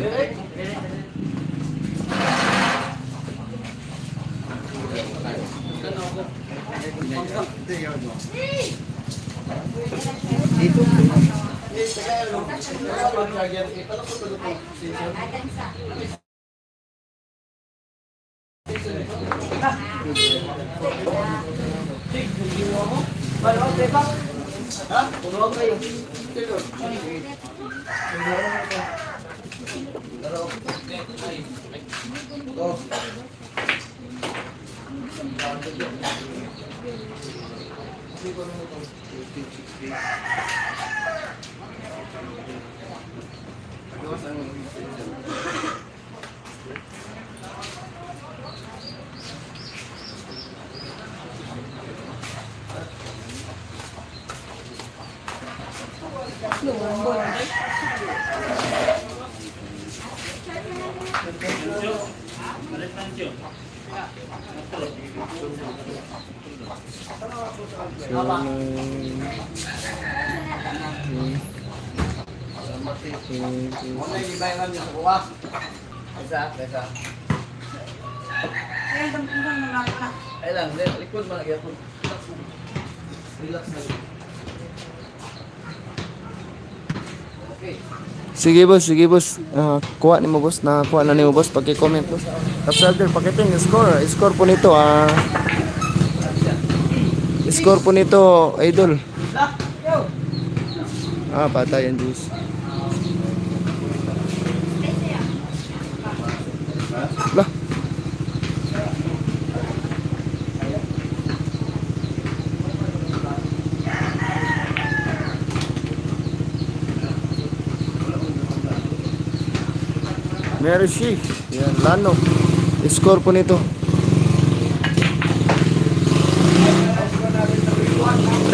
Ay lang, likod mo lagi ako. Relax na. Okay. Sige boss. Kuha ni mo boss, kuha na ni mo boss pagki-comment boss. Tapos after pakiting score po nito score po nito idol. Patay ang juice. Lah. Mercy. Yan, Lano. Score po nito.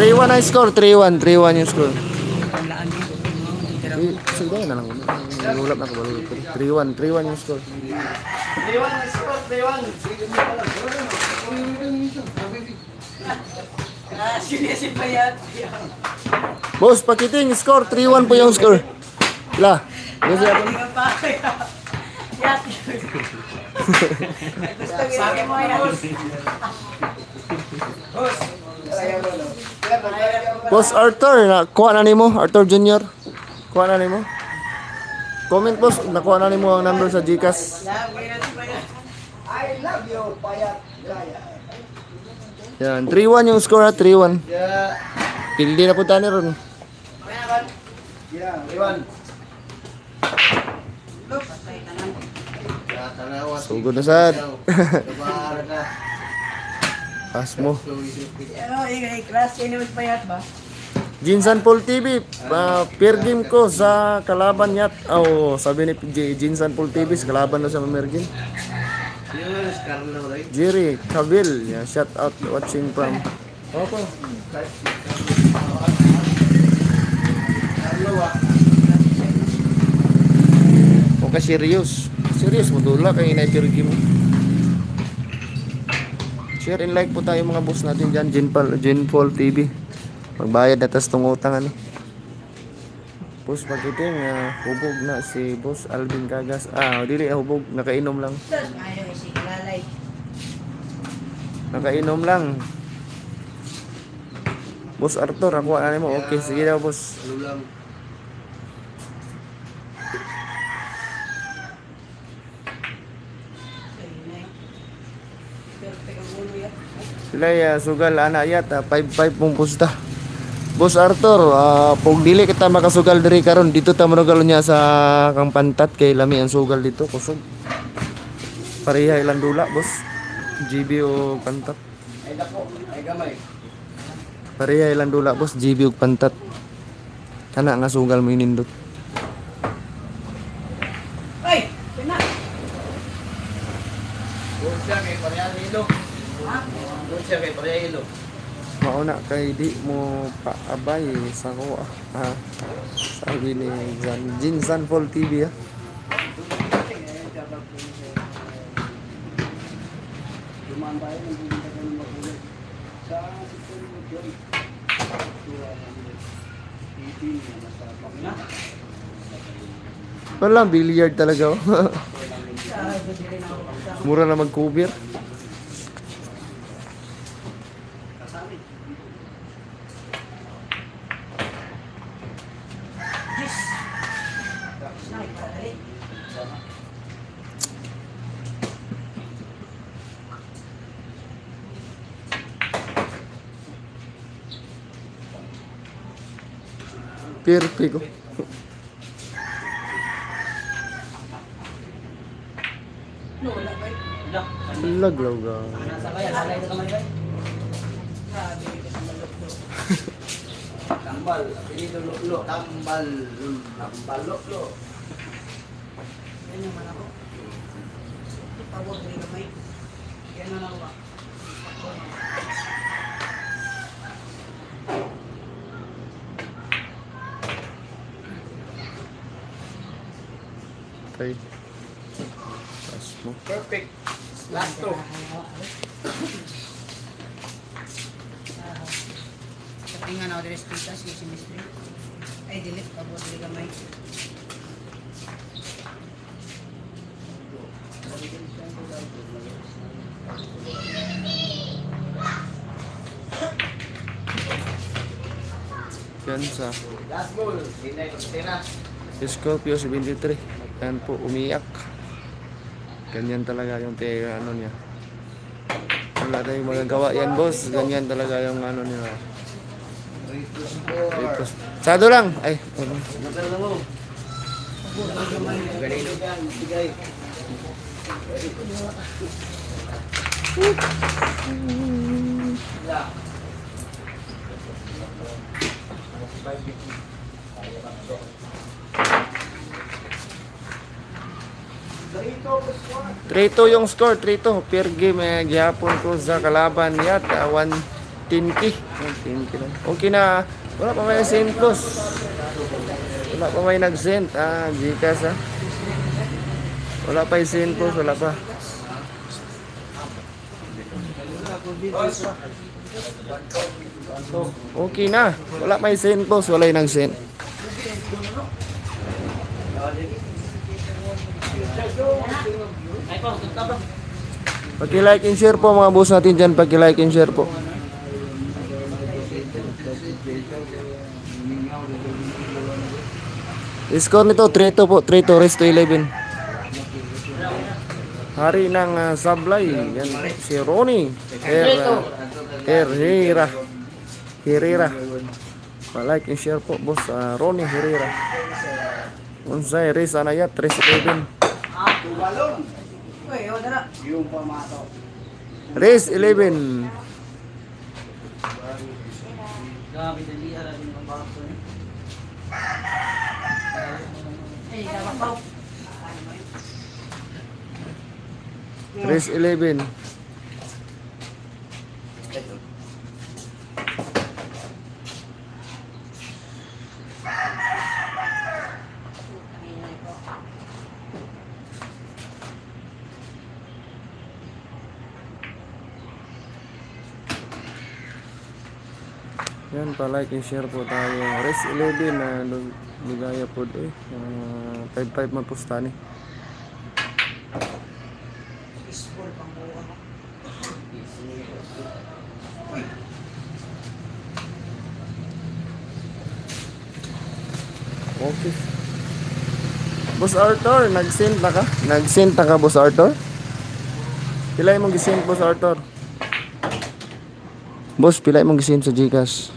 3-1 ang score. 3-1 yung score. Sige na lang. Nagulap na ako. 3-1 yung score. 3-1 ang score, 3-1. Sinisin pa yan. Boss, pakiting score. 3-1 po yung score. La. Boss, ako. Hindi ka pa. Yat. Gusto ginawa mo yan. Boss Arthur, kuha na nimo, Arthur Jr. Kuha na nimo. Comment boss, nakuha na nimo ang number sa GCash. I love you, Payat Gaya. Yan, 3-1 yung score 3-1. Yeah. Pildi na po tayo ron. Yeah, 3-1. Sugod na sad. Pas mo. Class ini mas payat ba? Jinsan Paul TV, per game ko sa kalaban yat. Sabi ni Jinsan Paul TV, sa kalaban na sa Mergin. Jerry Cabil, yeah, shout out watching from. Okay. Okay, serious mo dula kay na per game. Share and like po tayo mga boss natin dyan, Jinpol TV. Magbayad na tas tong utang ano. Boss pagiting, hubog na si Boss Alvin Cagas. Dili hubog, nakainom lang. Ayaw si Lalay. Nakainom lang. Boss Arthur, ako ano mo? Okay, sige daw boss. Sila sugal ana yat 5-5 mong pusta. Boss Arthur, pag dili kita makasugal diri karon dito ta manugal niya sa kang pantat kay lami ang sugal dito kusog. Pareha ilang dula, boss. GB o pantat. Ay dako, ay gamay. Pareha ilang dula, boss. GB o pantat. Kana nga sugal mo inindot. Ay, pina. Doon siya kay Parehang Hilo. Doon siya kay Parehang Hilo. Mauna kay di mo paabay sa ko sabi ni Jinsan Paul TV bayan ng bibigyan ka ng makulay. Sa September 12, nasa Pakina. Wala, billiard talaga. Oh. Mura na mag-cover. Perfect. Oh. Laglaw ka. Tambal, apelido Luklo. Tambal, tambal Luklo. Yan naman ako. Pabor rin kamay. Yan na lang ba? Okay. Taas mo. Perfect. Last two. Sa tingnan ako din sa si Mystery. Ay, delete. Pabor rin kamay. Yan sa Last ball. Hinay ko tira. Scorpio 73. Yan po, umiyak. Ganyan talaga yung ano niya. Wala tayong magagawa yan, boss. Ganyan talaga yung ano niya. Sado lang. Ay, ano. Nagal na mo. Ganito yan. Bigay. Yeah. Trito yung score, Trito. Per game, gihapon ko sa kalaban yata. 110k. 110k lang. Okay na. Wala pa may send plus. Wala pa may nag-send. Gcash ah. Wala pa yung send plus. Wala pa. Okay na. Wala pa yung send plus. Wala yung nag-send. Paki-like and share po mga boss natin dyan. Paki-like and share po. Score nito 3-2 po. 3-2 race to 11. Hari ng sablay. Yan si Ronnie Herrera. Pa-like and share po boss. Ronnie Herrera. Unsay race anayat 3-11. Uy, o dara. Yung pamato. Race 11. Ay, dapat Race 11. Yan, pa-like and share po tayo. Race 11 na ligaya po eh. 5-5 man po sa tani. Okay. Boss Arthur, nag-send na ka? Nag-send na ka, Boss Arthur? Pilay mong gisend, Boss Arthur? Boss, pilay mong gisend sa Gcash?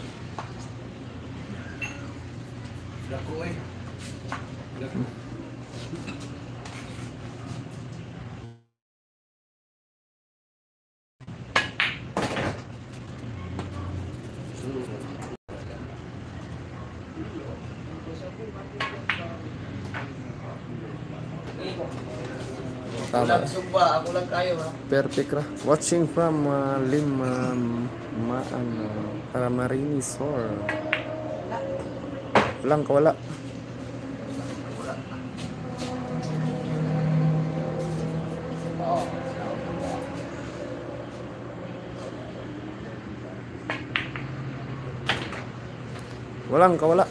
Tama. Sumba, ako lang kayo ha. Perfect ra. Watching from Camarines or walang kawala. Walang kawala.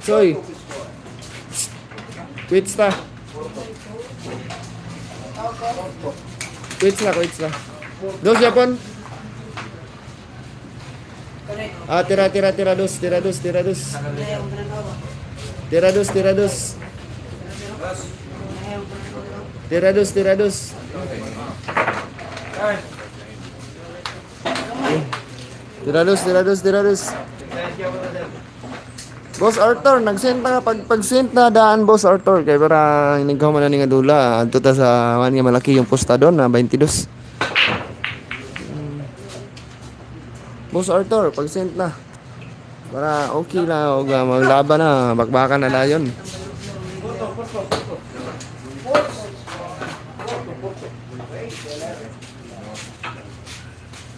Soy. Quits na. Quits na. Dos Japon. Tira dos. Ayaw mo na ako. Tira dos. Ayaw mo na ako. Tira dos. Tira dos. Boss Arthur, nag-send na pag-send na daan Boss Arthur kay para inighaw man na ni nga dula adto ta sa man nga malaki yung posta doon na 22. Boss Arthur, pag-send na. Para okay na og maglaban na, bakbakan na dayon.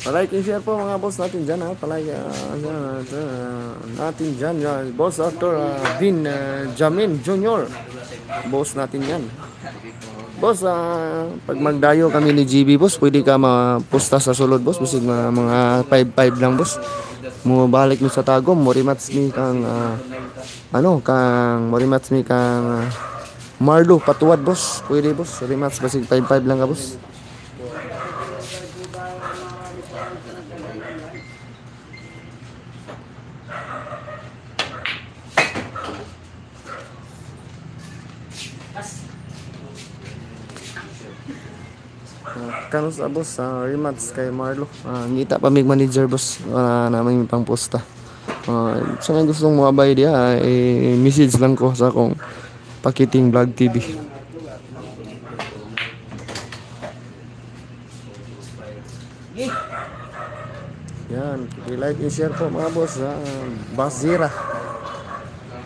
Palike and share po mga boss natin dyan ha. Palike natin dyan. Boss Arthur Vin Jamin Jr. Boss natin yan. Boss, pag magdayo kami ni GB boss, pwede ka mapusta sa sulod boss. Busig mga 5-5 lang boss. Mubalik mo sa Tagum. Morimats mi kang Morimats mi kang Marlo Patuwad boss. Pwede boss. Morimats basig 5-5 lang ka boss. Kanus boss rematch kay Marlo. Ngita pa mig manager boss namin pang posta. Sa nga gustong mo abay dia message lang ko sa akong Pakiting Vlog TV. Yan, i-like and share po mga boss Basira.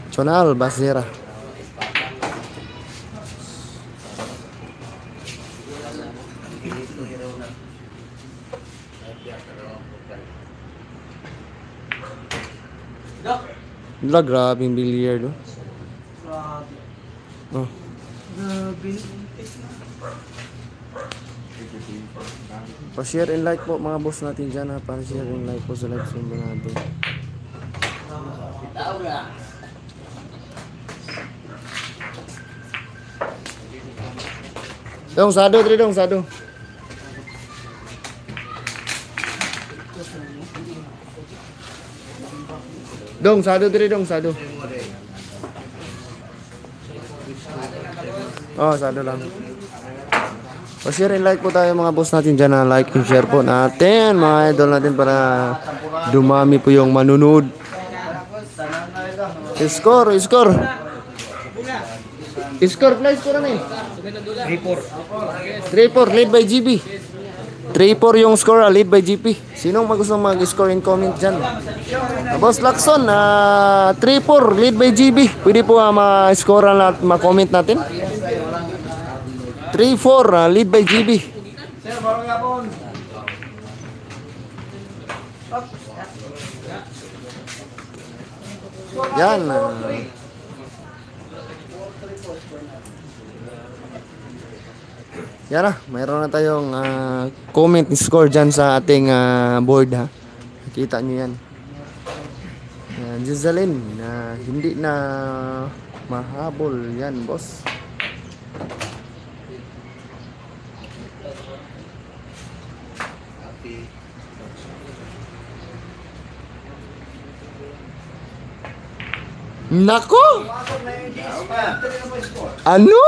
Chonal Basira. Wala, grabe yung billiard, oh. Oh. Grabe. Pa-share and like po mga boss natin dyan ha. Pa-share and like po sa live stream natin. Dong, sado, tri dong, sado. Dong, sado, tri dong, sado. Oh, sado lang. Pa-share and like po tayo mga boss natin dyan na like and share po natin mga idol natin para dumami po yung manunod. Score. Score, play score na eh. 3-4, lead by GB. 3-4 yung score, lead by GP. Sinong magustong mag-score in comment dyan? Boss Lacson, 3-4, lead by GB. Pwede po ma-score at ma-comment natin. 3-4, lead by GB. Yan. Yan na, mayroon na tayong comment score dyan sa ating board ha. Kita nyo yan. Gizaline na hindi na mahabol yan boss. Nako! Ano?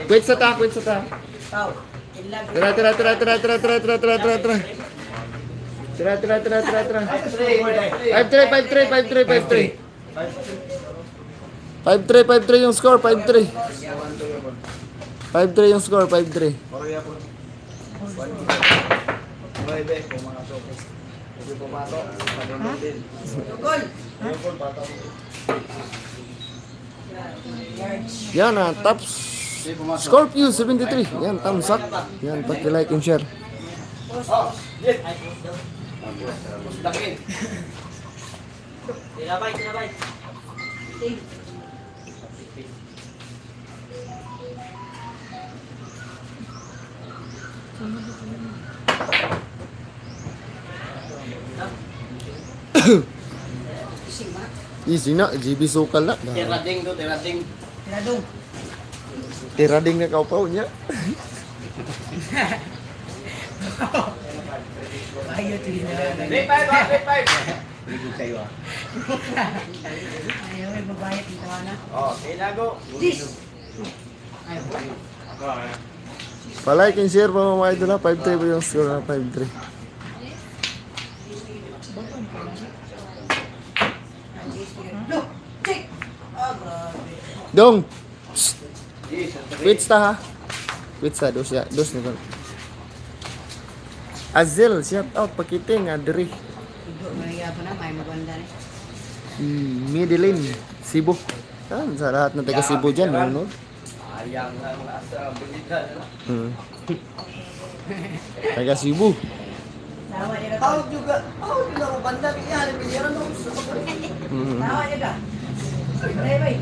Wait sa ta. Tira. Tira. 5-3 yung score, 5-3. 5-3 yung score, 5-3. Yan top Scorpio 73. Yan, thumbs up. Yan, paki-like and share. Dakin. Easy na, GB sukal na. Tirading to, tirading. Tiradong. Tirading na kaupaw niya. Ayaw tinira. Big five, big five. Ayaw may babayat ng tawana. Oh, tinago. This. Ayaw. Pa-like and share pa mga idol ha. 5-3 po yung score na 5-3. Look. Check. Ah, grabe. Dong! Quits ta ha. Quits ta, dos ya. Dos na. Azil, shout out pakiting adri. Igo, mangyayapa na. May maganda na. Midilin, Cebu. Yan, sa lahat ng taga Cebu dyan, ano? Ayang lang nasa bilitan. Taga Cebu. Tawa niya ka. Tawag juga. Oh, di na ko banda yan, biliran mo. Tawa niya ka. Bye, bye.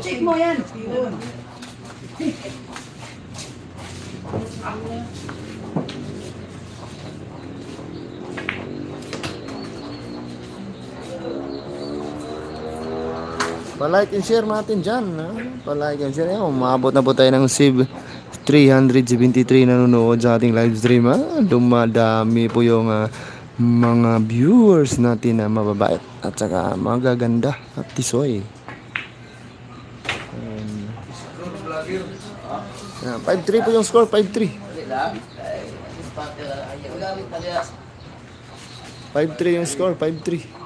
Check mo yan. Yun. Pa-like and share natin dyan. Ha? Pa-like and share. Ayan, umabot na po tayo ng 373 nanonood sa ating live stream. Ha? Dumadami po yung mga viewers natin na mababait at saka magaganda at tisoy. 5-3 po yung score, 5-3. 5-3 yung score, 5-3.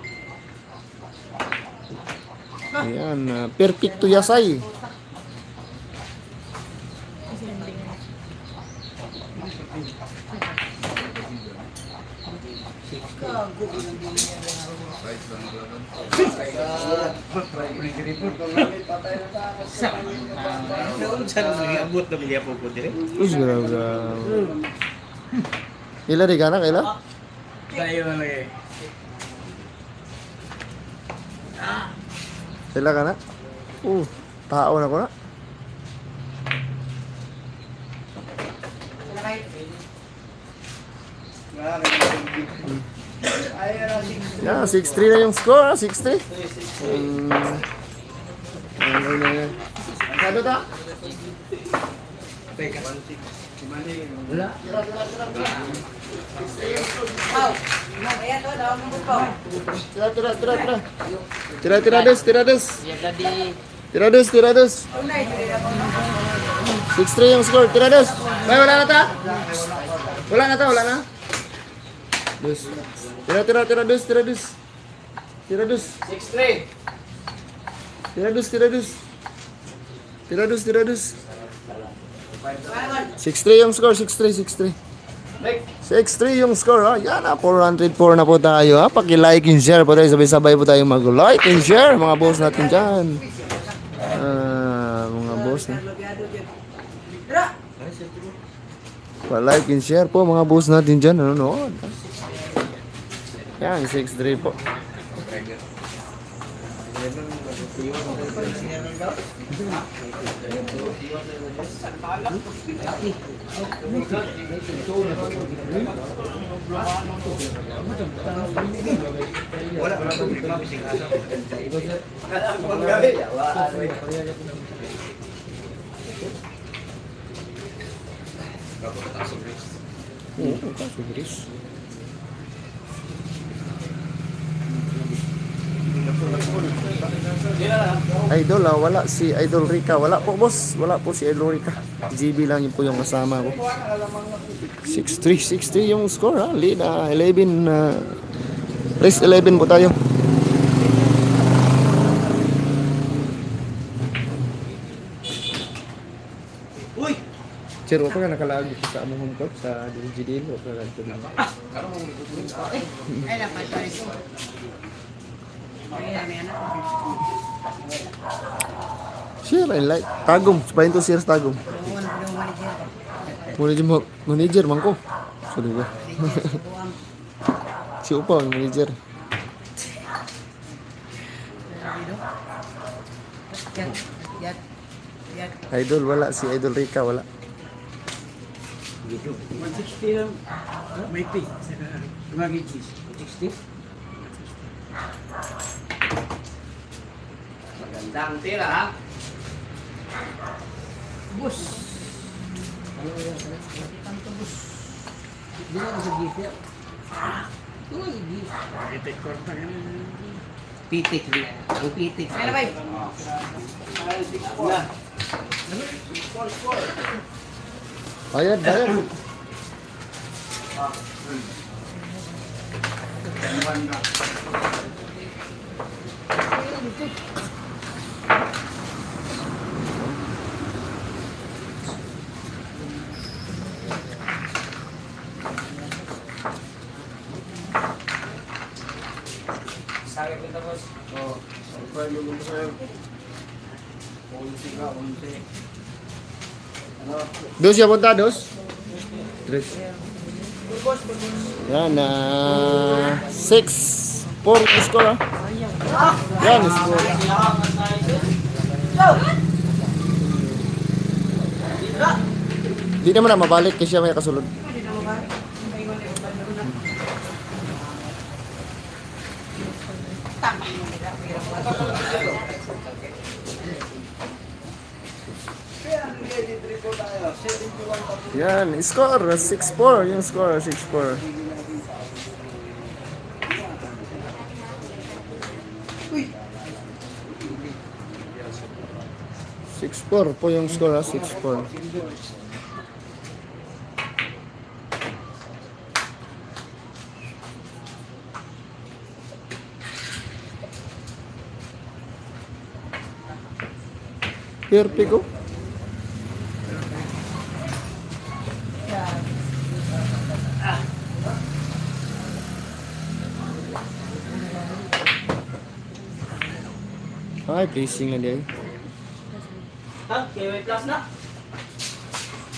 Ayan, perfecto yasay. Uy, grabe. Ila di ka na, kaila? Sila ka na? Tao na ko na. Yeah, 6-3 na yung score, 6-3. Sado ta? Wow. Ayan to, daw mong gusto. Tira dos. 6-3 yung score, tira dos. Ay, wala na ta? Wala na. Dos. Tira dos. Tira dos. 6-3. Tira dos. 6-3 yung score, 6-3. 6-3 yung score, ha? Yan na, 404 na po tayo, ha? Paki-like and share po tayo, sabay-sabay po tayo mag-like and share, mga boss natin dyan. Mga boss na. Pa-like and share po, mga boss natin dyan, nanonood. Yan, 6-3 po. Idol, wala si Idol Rica. Wala po, boss. Wala po si Idol Rica. GB lang yun po yung kasama ko. 6-3 yung score, ha? Lead 11. Race 11 po tayo. Uy! Sir, wa pa ka nakalagi sa among home court sa DGDL wa pa ka Ay, napatay ko. Ay, may anak. Sir, I like. Tagum, sabahin to sir tagum. Manager man ko. Sorry ba? Si Upa ang manager. Yan, yan, yan. Idol wala, si Idol Rica wala. 160 lang. May pay. Lumagi cheese. 160. Magandang tira ha. Bus. Di na sa gift yan. Ito nga yung gift. Pitik korta yan. Pitik din. Ang pitik. Ano ba? Na. Bayad, bayad. Sakit kita boss. Oh, surprise mo mo sa'yo. Unti ka, unti. Ano? Dos ya punta, dos. Tres. Yan, 6-4 yung score ah. Yan, score. Di naman na mabalik kasi siya may kasulod. Yan, score 6-4 yung score 6-4. Po yung score 6-4. Perfect oh. Ay, placing na dia. Ha? KW plus na?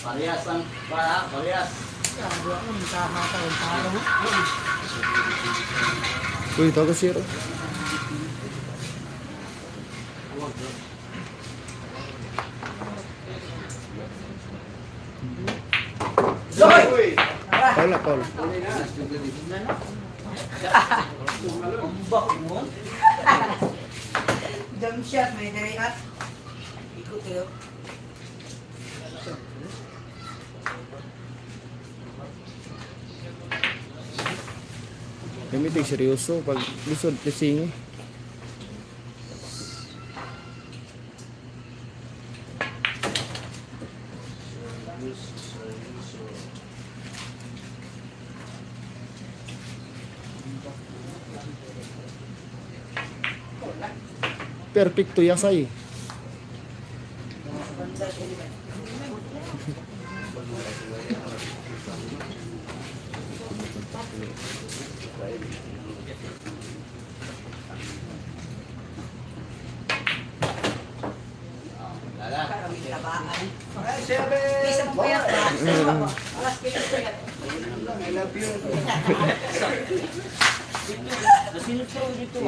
Parehas ang parehas. Uy, ito ka zero. Paula, Paula. Jump shot, may dari at. Ikot kayo. Gamitin seryoso pag lisod placing. Perfecto yasay. Isa mo payat ba? Alas kayo payat. I love you. Dili sila na ito.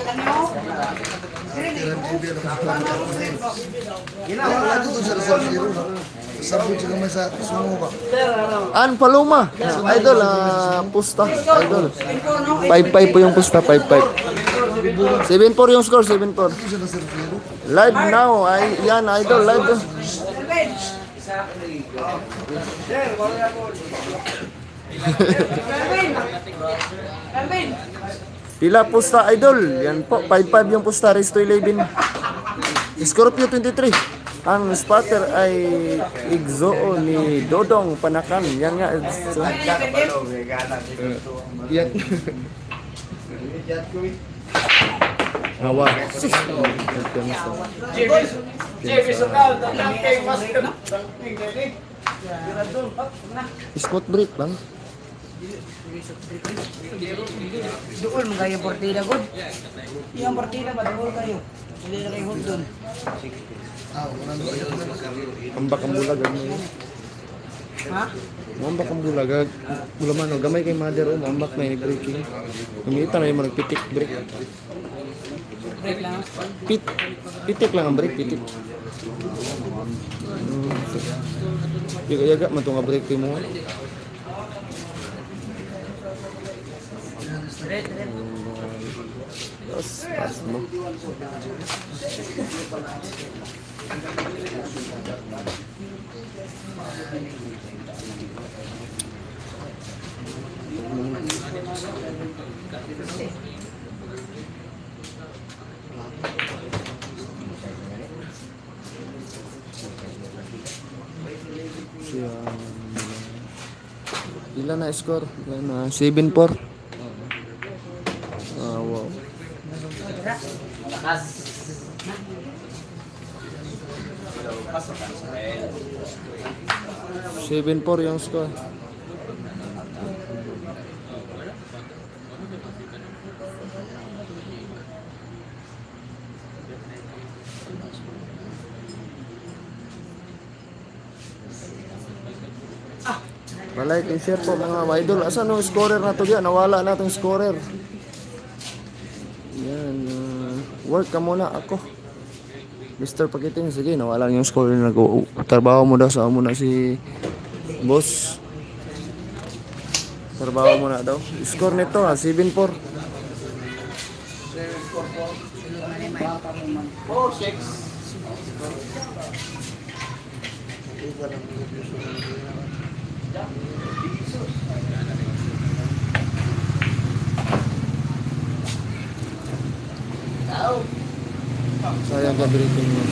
Ano? Dili An Paloma. Idol, pusta. Idol. 5-5 po yung pusta, 5-5. 7-4 yung score, 7-4. Live now, yan, idol, live. Pila pusta, idol? Yan po, 5-5 yung pusta, race to 11. Scorpio 23. Ang spotter ay Igzoo ni Dodong Panakan. Yan nga. Yan. Hawa. Spot break lang. Doon mga yung partida good. Yung partida madugol kayo. Hindi na kayo hold doon. Ambak ang bulagag mo. Ha? Ambak ang bulagag. Bulaman o gamay kay mother o ambak na yung breaking. Kumita na yung mga pitik break. Break lang. Pitik lang ang break, pitik. Yaga-yaga man itong break mo. Tapos, pas mo. Ilan na score? Ilan na? 7-4. Wow. Lakas. 7-4 yung score. Like and share po mga idol. Asan yung scorer na to dyan? Nawala na itong scorer. Yan. Work ka muna ako. Mr. Pakiting. Sige, nawala yung scorer na trabaho mo daw sa muna si boss. Trabaho mo na daw. Score nito 7-4. 4-6. Sayang ka breaking mo.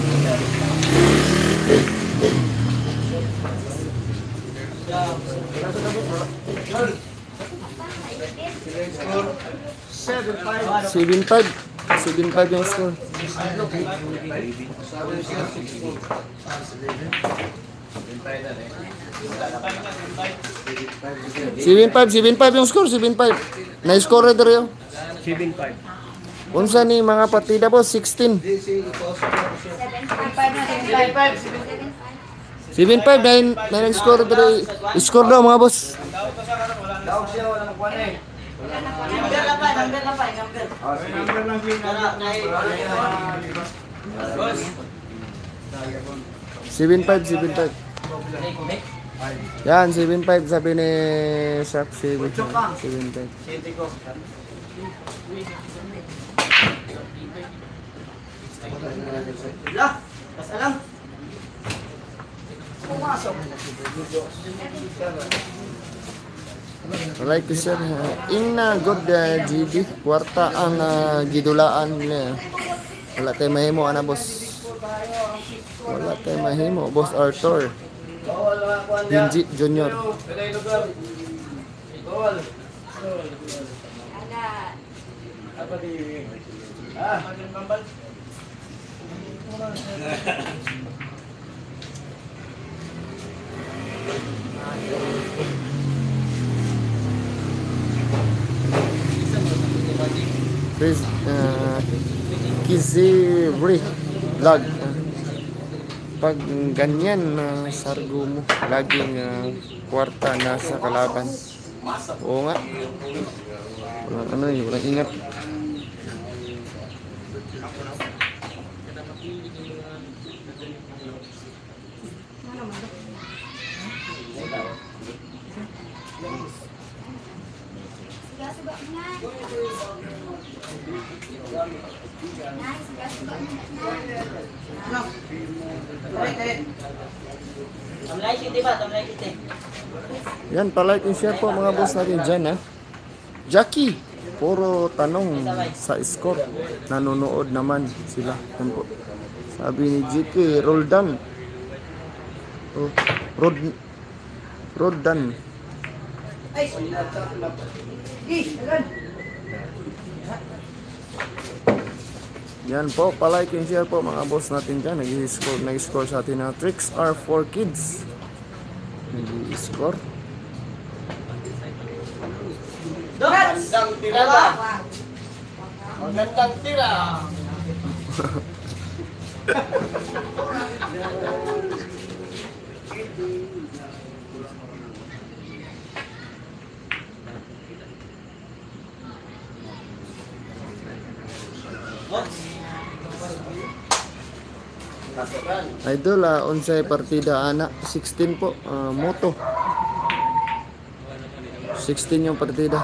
Seven five yung score. 7-5 yung score, 7-5. Na-score na rin. 7-5. Unsa ni mga partida po? 16. 7-5 na nag-score diri. Score daw mga boss. Daog siya, walang kuwan eh. Number na pa. 7-5. Yan, 7-5 sabi ni Sharp 7-5. Lah, kasalang. Like ko sir, ingna god GB kwarta ang gidulaan niya. Wala tayo mahimo ana boss. Wala tayo mahimo boss Arthur. Bawal mga kuwan diya. Benji Junior. Pwede lugar. Bawal. Apa di? Makin kambal. Chris Kiziri vlog. Pag ganyan na sargo mo, laging kwarta na sa kalaban. Oo nga. Walang ingat. Ano man? Ano? Tamlay city ba? Tamlay city. Yan, palike and share po mga boss natin dyan ha. Jackie, puro tanong sa score. Nanonood naman sila. Yan po. Sabi ni GK, Roldan. Oh, Roldan. Ay! Agad! Yan po, palike and share po mga boss natin dyan. Nag-score sa atin na Tricks are for kids. Nag-score. Magandang tira ba? Magandang tira. Idol, unsay partida ana 16 po, moto 16 yung partida.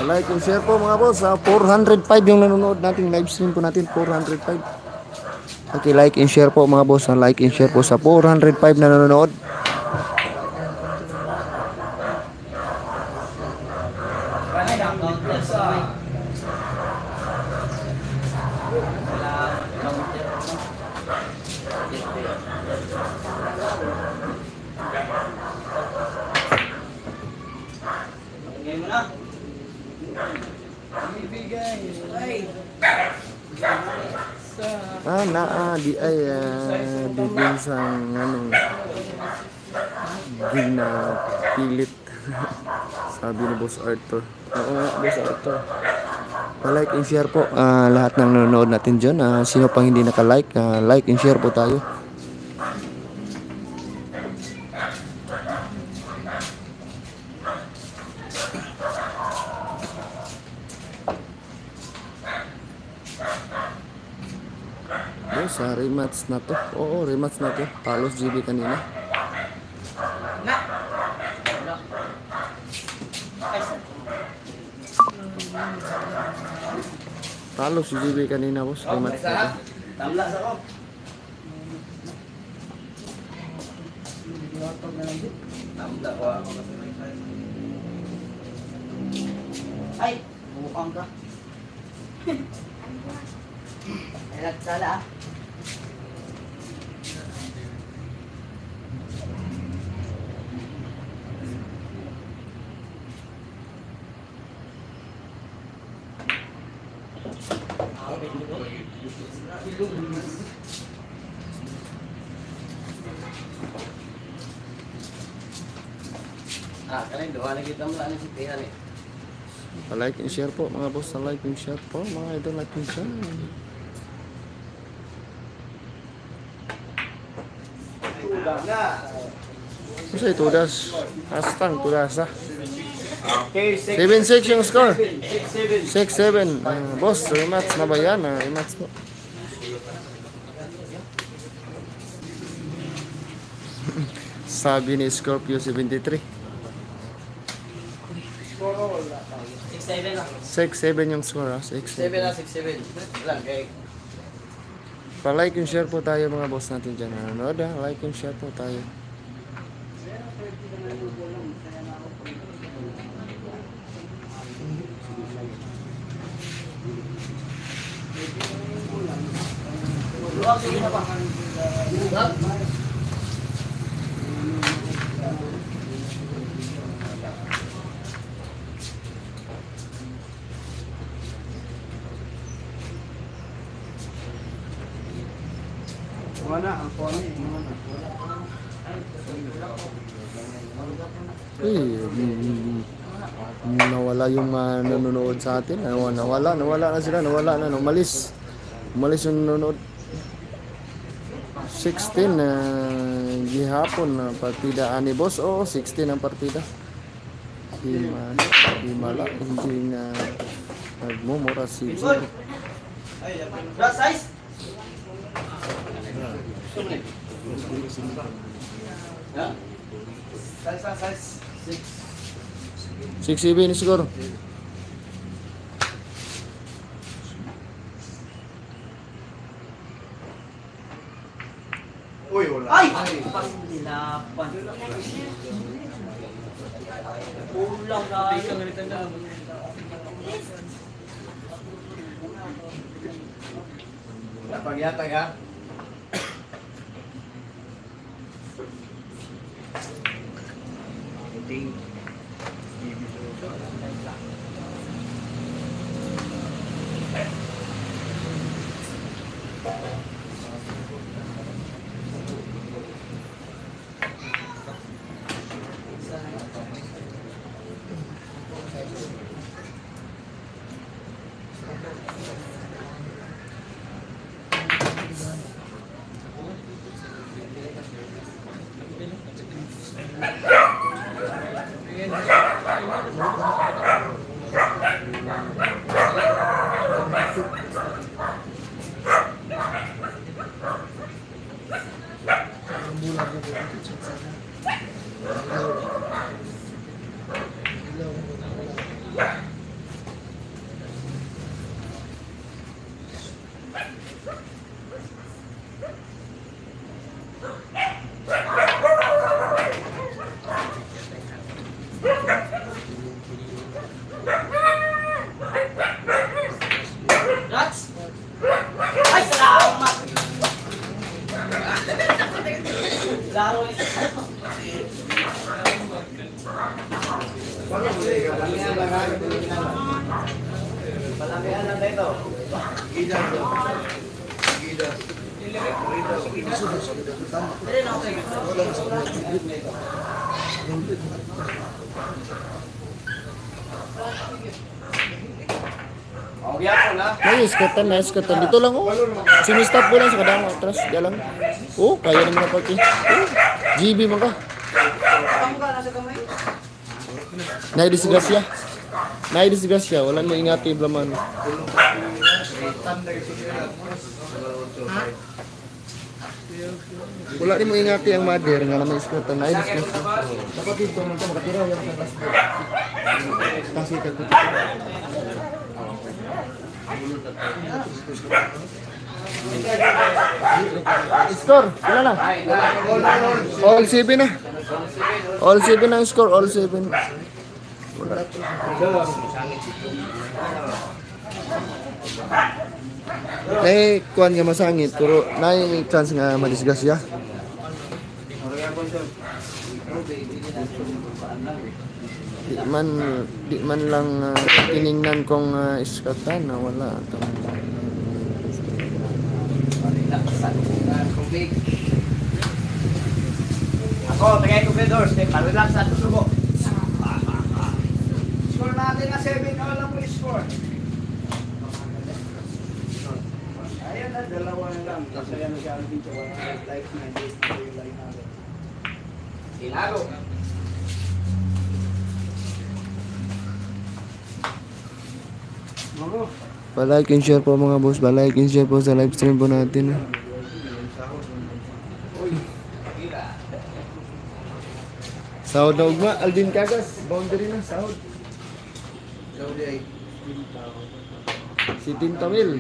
Like and share po mga boss, 405 yung nanonood nating live stream po natin, 405. Okay, like and share po mga boss, like and share po sa 405 na nanonood. Ngayon mo na. Di ay bigyan sa anong ginapilit. Sabi ni Boss Arthur. Oo nga, Boss Arthur. Pa-like and share po lahat ng nanonood natin dyan. Sino pang hindi naka-like, like and share po tayo. Sa rematch na to. Oo, rematch na to. Palos GB kanina. Palos GB kanina, boss. Rematch na to. Tamla sa ko. Tamla ko ako. Ay, bukang ka. Ay, nagsala ah. Kanay doon lagi tamla ni si Pihan eh. Pa-like and share po mga boss. Like and share po mga idol natin dyan. Kasi tudas. Hastang tudas ha. Okay, 7-6 yung score. 6-7. 6-7. Boss, rematch na ba yan? Rematch po. Sabi ni Scorpio 73. 6-7 ah. 6-7 yung score ha. 6-7 na 6-7. Lang kay. Pa-like and share po tayo mga boss natin dyan. Nanonood ha. Like and share po tayo. Luwag, sige na ba? Nawala yung nanonood sa atin. Nawala na sila. Umalis yung nanonood. 16 na gihapon na partida ani boss. Oo, 16 ang partida. Himala hindi nga nagmumura si Jimmy. Size? Size. 6-7 ni siguro. Ay! Pandilapan. Ulang na. Pagyatag ha. Nuts! Ay, salamat! Laro Palamihan lang dito. Okay ako na. May iskatan. Dito lang oh. Sinistop ko lang sa kadang atras. Diyan lang. Oh, kaya naman na pati. Oh, GB man ka. Kamu ka nasa kamay? Naidisgrasya. Wala mo ingati blaman. Wala din mo ingati ang mother nga naman iskatan. Naidisgrasya. Dapat dito man ka makatira yung katas. Kasi kagutin. Score, wala na. All 7 na. All 7 ang score, all 7. Wala. Kuan nga masangit, pero may chance nga madisgrasya. Di man lang tiningnan kong iskatan na wala. Ako, tagay ko Pedors. Parelax sa susubo. Score natin na 7. Alam mo score. Ayan na, dalawa na lang. Kasi yan na siya ang video. Live na yung live natin. Ilago. Pa-like and share po mga boss. Pa-like and share po sa live stream po natin. Sahod na ugma. Alvin Cagas. Boundary na. Sahod. Si Tintamil.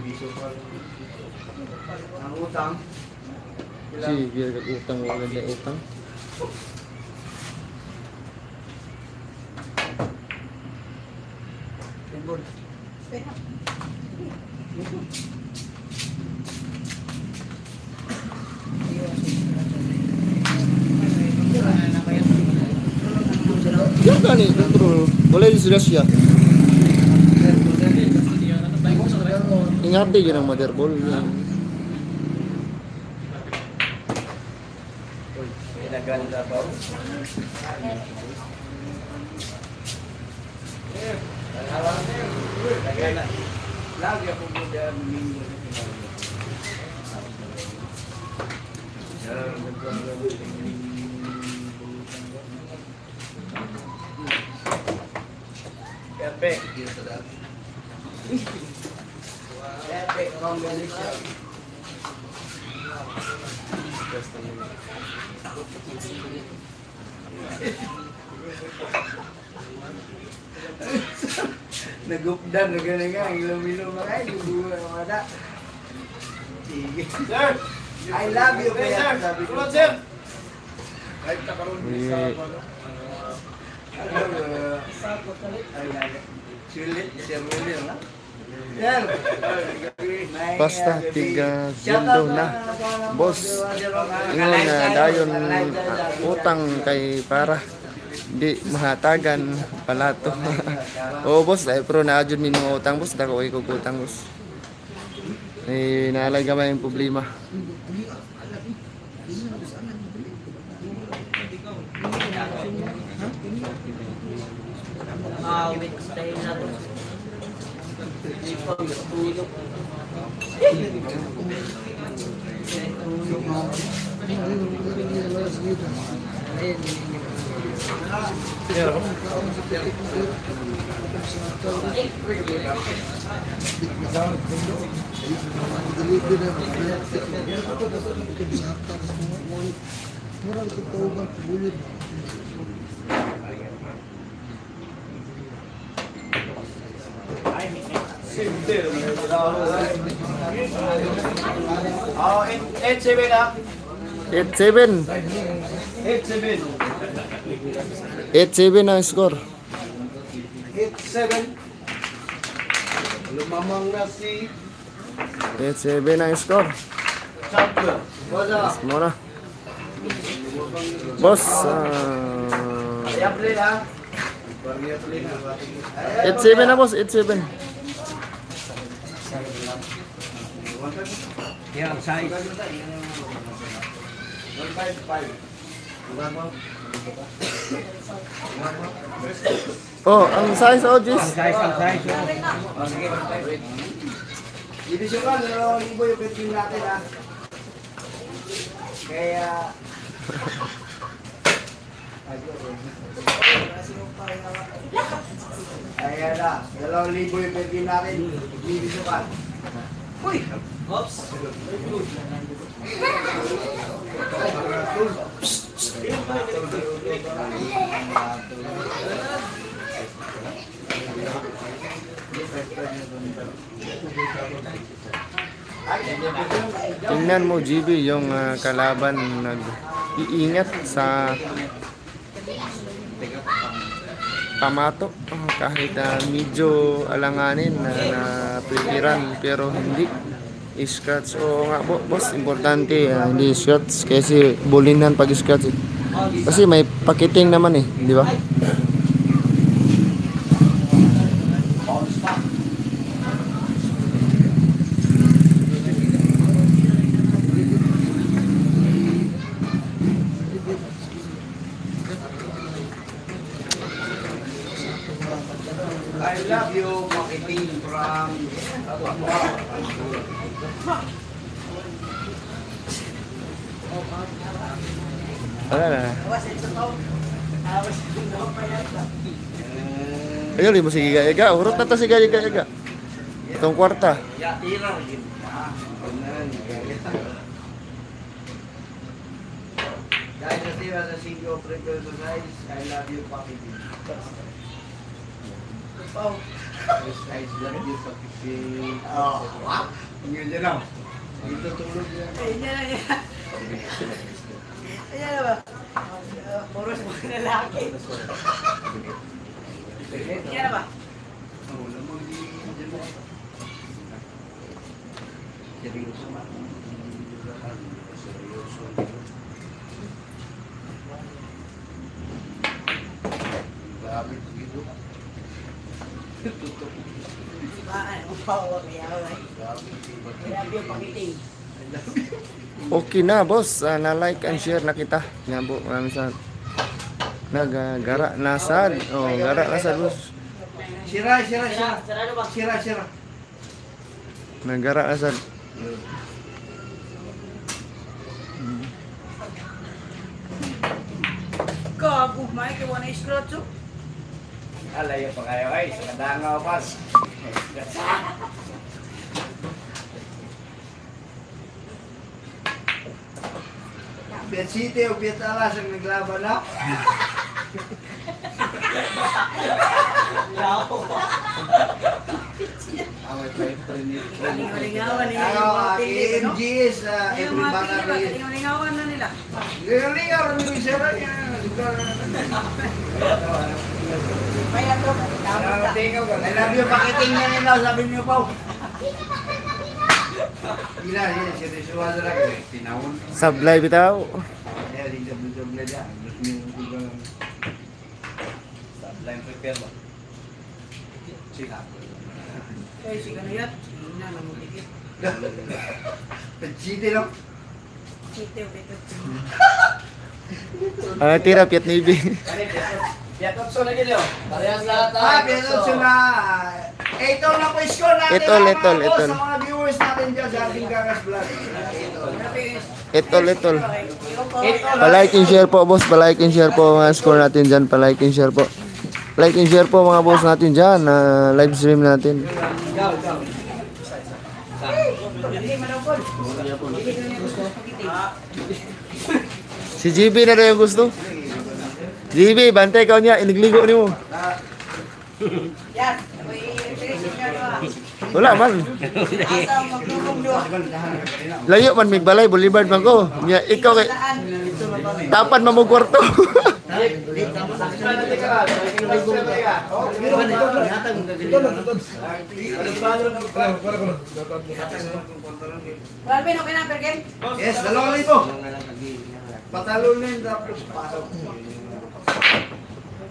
Ang utang. Si biar utang. Wala na utang. Yan ka ni, control. Boleh disgrasya. Ingati yun ang mother ball. Pinaganda ba? Lagi ako mo dyan. Perfect. Perfect. Congratulations. Nagupdan na gano'n nga, ilong-ilong na kayo, gugulo na mga sige. Sir! I love you, kaya sabi ko. Sir! Kahit nakaroon din sa sulit, Sir William, ha? Sir! Basta tiga gundo na. Boss, ingon na dayon utang kay para di mahatagan palato. Oh boss, ay pro na jud minong utang boss, dako ko utang boss. Eh naalay gamay yung problema. Oh, 8-7 ah. 8-7. 8-7. 8-7 ang score. 8-7. Lumamang na si 8-7 ang score. Champion. Wala. Muna. Boss, Ayan, ha? 8-7 na boss, 8-7. Yan, size. 155. Oh, ang size oh, Jis. Size. Division ka, 2,000 yung betting natin, ha? Kaya... Ayan na, 2,000 yung betting natin. Division ka. Uy! Oops! Tingnan mo GB yung kalaban nag-iingat sa pamato. Kahit medyo alanganin na pipiran pero hindi scratch. O nga boss, importante hindi scratch kasi bulinan pag scratch eh. Kasi may pakiting naman eh, di ba? I love you, Makiting from... Wala na. Ayun, di mo si Giga-Giga. Urot na to si Giga-Giga. Itong kwarta. Guys, natira sa City of Rebel Society, I love you, Makiting. Oh. Guys, love you, Makiting. Oh, wow. Ngayon dyan lang. Dito tulog yan. Ayan na ba? Puro sa mga lalaki. Ayan na ba? Oh, lamang dyan mo. Seryoso man. Seryoso. Grabe dito. Tutok. Ang power niya. Grabe yung pakiting. Okay na boss, na-like and share na kita. Nga po, maraming sa nagara nasad. Oh, gara nasad boss. Sira. Sarado ba? Sira. Nagara nasad. Gago, Mike, iwan na scratch oh. Alayo pa kayo ay, sa kadangaw pas. Piat City o Piat Alas ang naglaban na. Kalingawan nila yung Ano, mga pilit, no? MGS, Yung every mga bata pilit ba, rin. kalingawan na nila. Lingaw, ano yung sira niya? Kaya to, dapat ka. I love you, pakiting niya nila, sabi niyo pa. Gila, yun, sinusuwa na lang. Tinawon. Sablay bitaw. Kaya, di double-double na. Gusto niyo yung tugang. Sablay prepare ba? Sika. Eh, si Kanayat, ina na mo dikit. Pag-city lang. Sitiw, dito. Tira Piat Navy. Piatotso na gilyo. Parehas lahat na. Pinot sila. Ito na po score natin. Itol, mga itol, boss, itol. Sa mga viewers natin dyan sa ating Gagas Vlog. Itol. Pa-like and share po, boss. Pa-like and share po mga score natin dyan. Pa-like and share po. Like and share po mga boss natin dyan. Live stream natin. Si GB na rin yung gusto. GB, bantay ka niya. Inigligo ni mo. Yan, may i-reference niya ba? Wala man. Asa ang magdulong doon? Layo man, may balay. Boulevard man ko. Ikaw kay... Tapan mo mo kwarto. Alvin, okay na, Pergen? Yes, 2,000. Patalo na yun tapos pasok.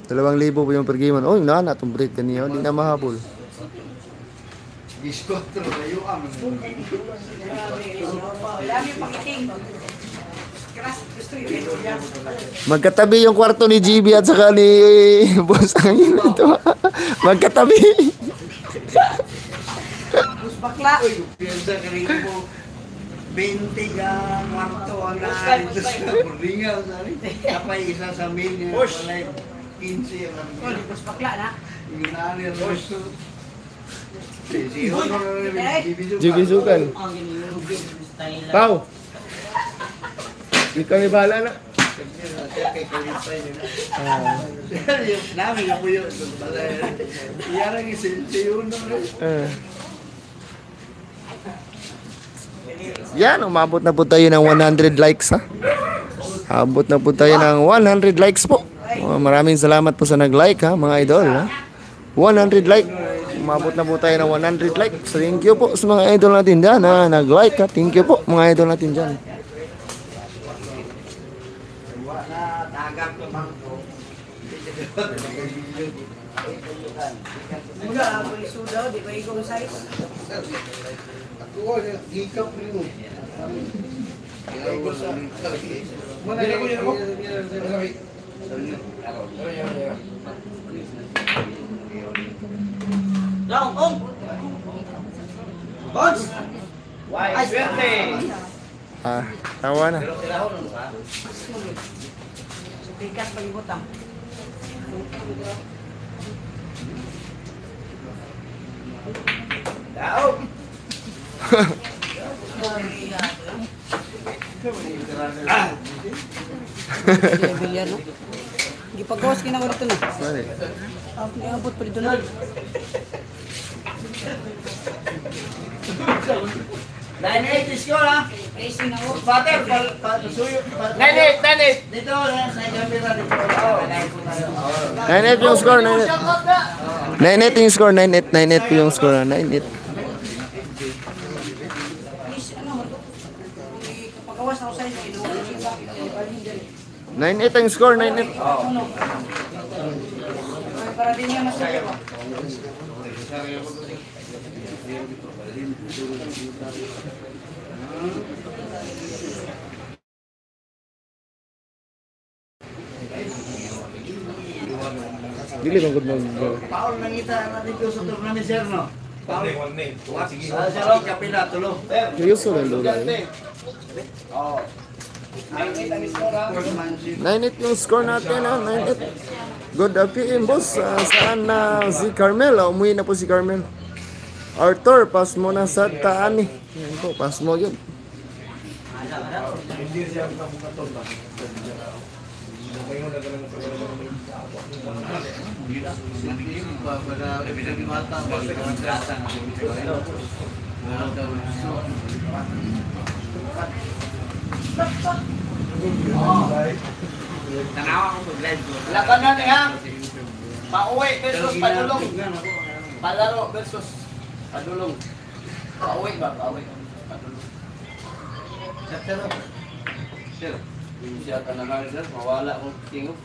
2,000 po yung per game. Oh, na itong break kaniya. Hindi na mahabol. Iskotro, layo ang. Dami pakiting. Keras, gusto yung yan. Magkatabi yung kwarto ni GB at saka ni Boss Angin ito. Magkatabi. Bus bakla. Uy, piyansa ka rin po. 20 ka kwarto ang naalit sa Burlingaw. Kapay isa sa main. Walay 15 ang Oh, bus bakla na. yung naalit ang resto. Sihon mo na rin. GB Sukan. Pau. Ikaw may bahala na. Namin na po yun. Iyarang isinsiyon na rin. Yan, umabot na po tayo ng 100 likes ha. Abot na po tayo ng 100 likes po. Maraming salamat po sa nag-like ha, mga idol ha. 100 like. Umabot na po tayo ng 100 likes. Thank you po sa mga idol natin dyan ha, nag-like ha. Thank you po mga idol natin dyan. Na tagang ko man po. Mula, ako isudaw, di ba igong size? Ako, hikap rin mo. Long, Ong! Boss! Why, swerte! Tawa na. Bigat pag-ibutang. Daog! Bilyan, no? Gipagawas kinawa dito na. Sorry. Niabot pa dito na. Line 8 score ha? Racing na ako. Father, pasuyo. Nanit! Dito, sa camera dito. 9-8 yung score, 9-8. 9-8 yung score, 9-8. 9-8 po yung score, 9-8. Please, ano, kapagawas ako sa inyo, inuwi ko siya. 9-8 ang score, 9-8. Para din niya masaya ko. Dili bang good mag... Paul, nangita natin ko sa tournament, sir, no? Paul, what? Sir, kapila, tulo. Seryoso lang doon. Oh. Sportsmanship. 9-8 yung score natin, ha? 9-8. Good PM, boss. Saan na si Carmel? Umuwi na po si Carmel. Arthur, pass mo na sa Taani. Yan po, pass mo yun. Tanawa ko mag-live ko. Labanan niya. Pauwi versus padulong. Palaro versus padulong. Pauwi ba? Pauwi. Padulong. Sir. Siya ka na nga, sir. Mawala ko tingog.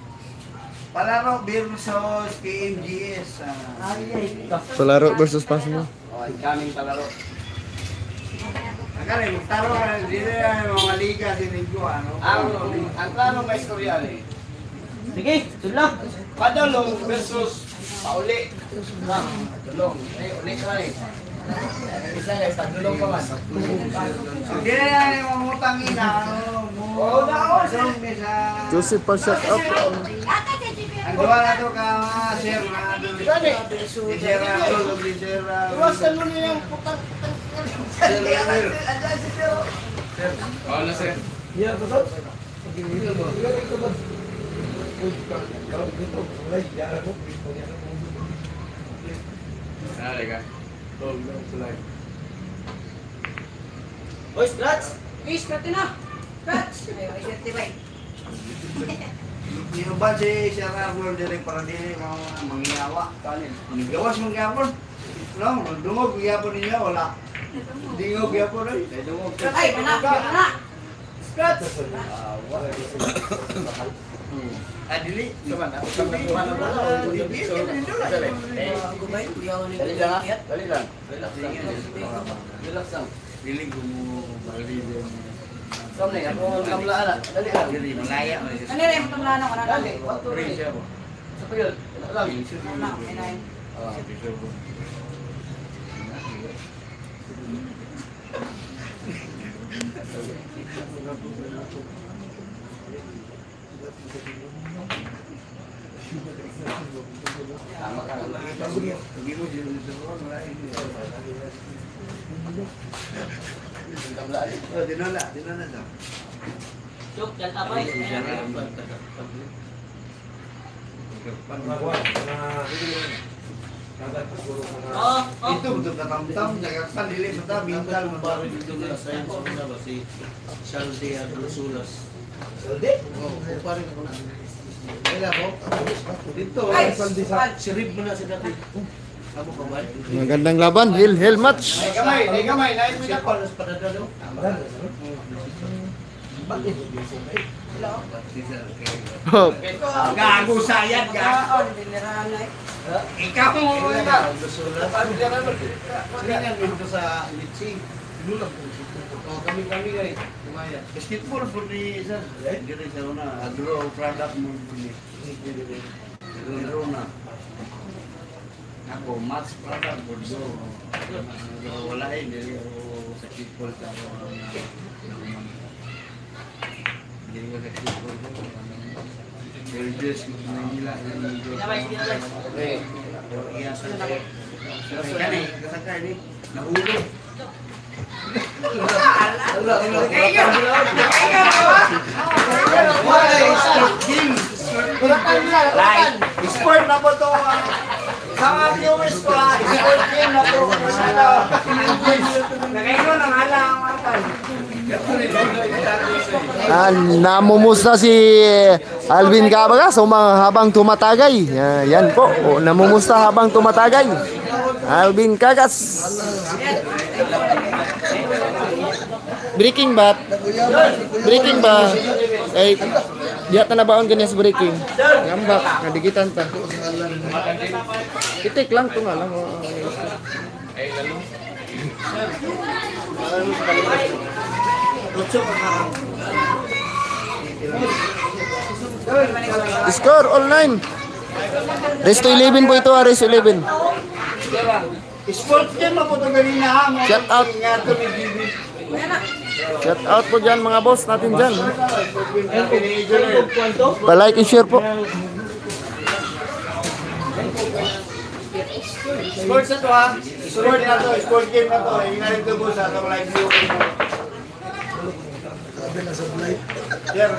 Palaro versus KMGS. Palaro versus pass mo. Kaming palaro. Akala, magtaro ka na. Dito na mga liga sinigyo. Ang plano may istorya eh. Sige, tulog. Padulong versus pauli. Padulong. Ay, uli ka eh. Isa guys, padulong pa man. Hindi na yan yung mamutang ina. Oo na ako, sir. Joseph, pa-shut up. Ang gawa na ito ka, sir. Si Sir Raul, si Sir Raul. Iwasan mo niya yung putang. Sir Raul. Wala, sir. Nalay ka. Oy, Scratch! Please, Scratch na! Scratch! Ay, certified. Inuban si Sir Raul dire para dire mangyawa. Kanin. Gawas mangyapon. No, dungog gyapon niya wala. Dingog gyapon ay. Dungog. Ay, kana! Scratch. Adili, cuman Dali lang. Relax lang. Feeling ko mo malilin. Samne, ako ang kamlaan na. Dali lang. Dali, malaya. Ano rin, matamlaan ako na lang. Dali, what to rin siya mo? Sa pagil, lang. Wala, kinain. Tama ka. Hindi mo dito dito. Dinala daw. Chok, yan tapay. Oo, Ito betul katam-tam jaga dili mata bintang Baru dito na sa inyo na ba si Shalde Aglusulas. Salde. Oh, pare ko na. Kaya ko. Dito Ay, Si Rib mo na si dati. Amo ka ba? Magandang laban. Hill match. Nay gamay, nay mo Si na. Paul Espadada daw. Oh, Gago sayad ka. Oo, dinirahan na eh. Ikaw mo na. Aglusulas. Singan dito sa Litsi. Lulag ko. Oh, kami guys. Kumaya. Basketball po ni isa. Dili sa una. Agro product mo ni. Agro na. Ako match product po do. Wala eh dili ako basketball sa ako. Dili ko basketball ko. Dili just nila Okay. Iya sa. Kani kasakay ni. Nahulog. Sport na po ito. Sa mga viewers ko ha, sport game na po. Nakaino ng halang namumusta si Alvin Cabagas habang tumatagay. Yan po. Namumusta habang tumatagay. Alvin Cagas. Breaking bat. Breaking ba? Eh, diya na baon ganyan sa breaking. Ngambak, nadigitan ta. Itik lang to nga lang. Score all 9. Race to 11 po ito, race to 11. Sport game na po ito ganina ha. Shut up. Nga ito ni Bibi. Ayan na. Shout out po dyan mga boss natin dyan. Pa-like and share po. Score sa to ha. Score na to. Score game na to. Ingay ko po sa itong live view. Sir.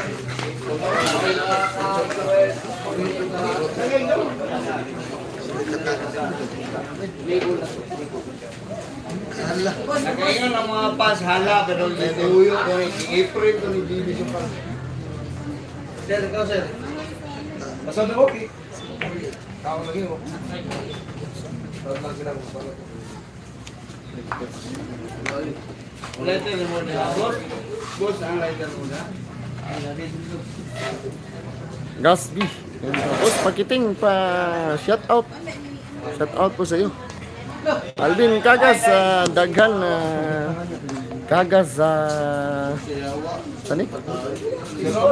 Nakaingan ang mga fans hala pero nituyo ko April to ni Bibi sa pa. Sir, ikaw sir. Basta na okay. Tao lagi mo. Lighter mo na. Boss, ang lighter mo na. Gasby. Boss, pakiting pa shout out. Shout out po sa iyo. Alvin Kagas, daghan Kagas sani?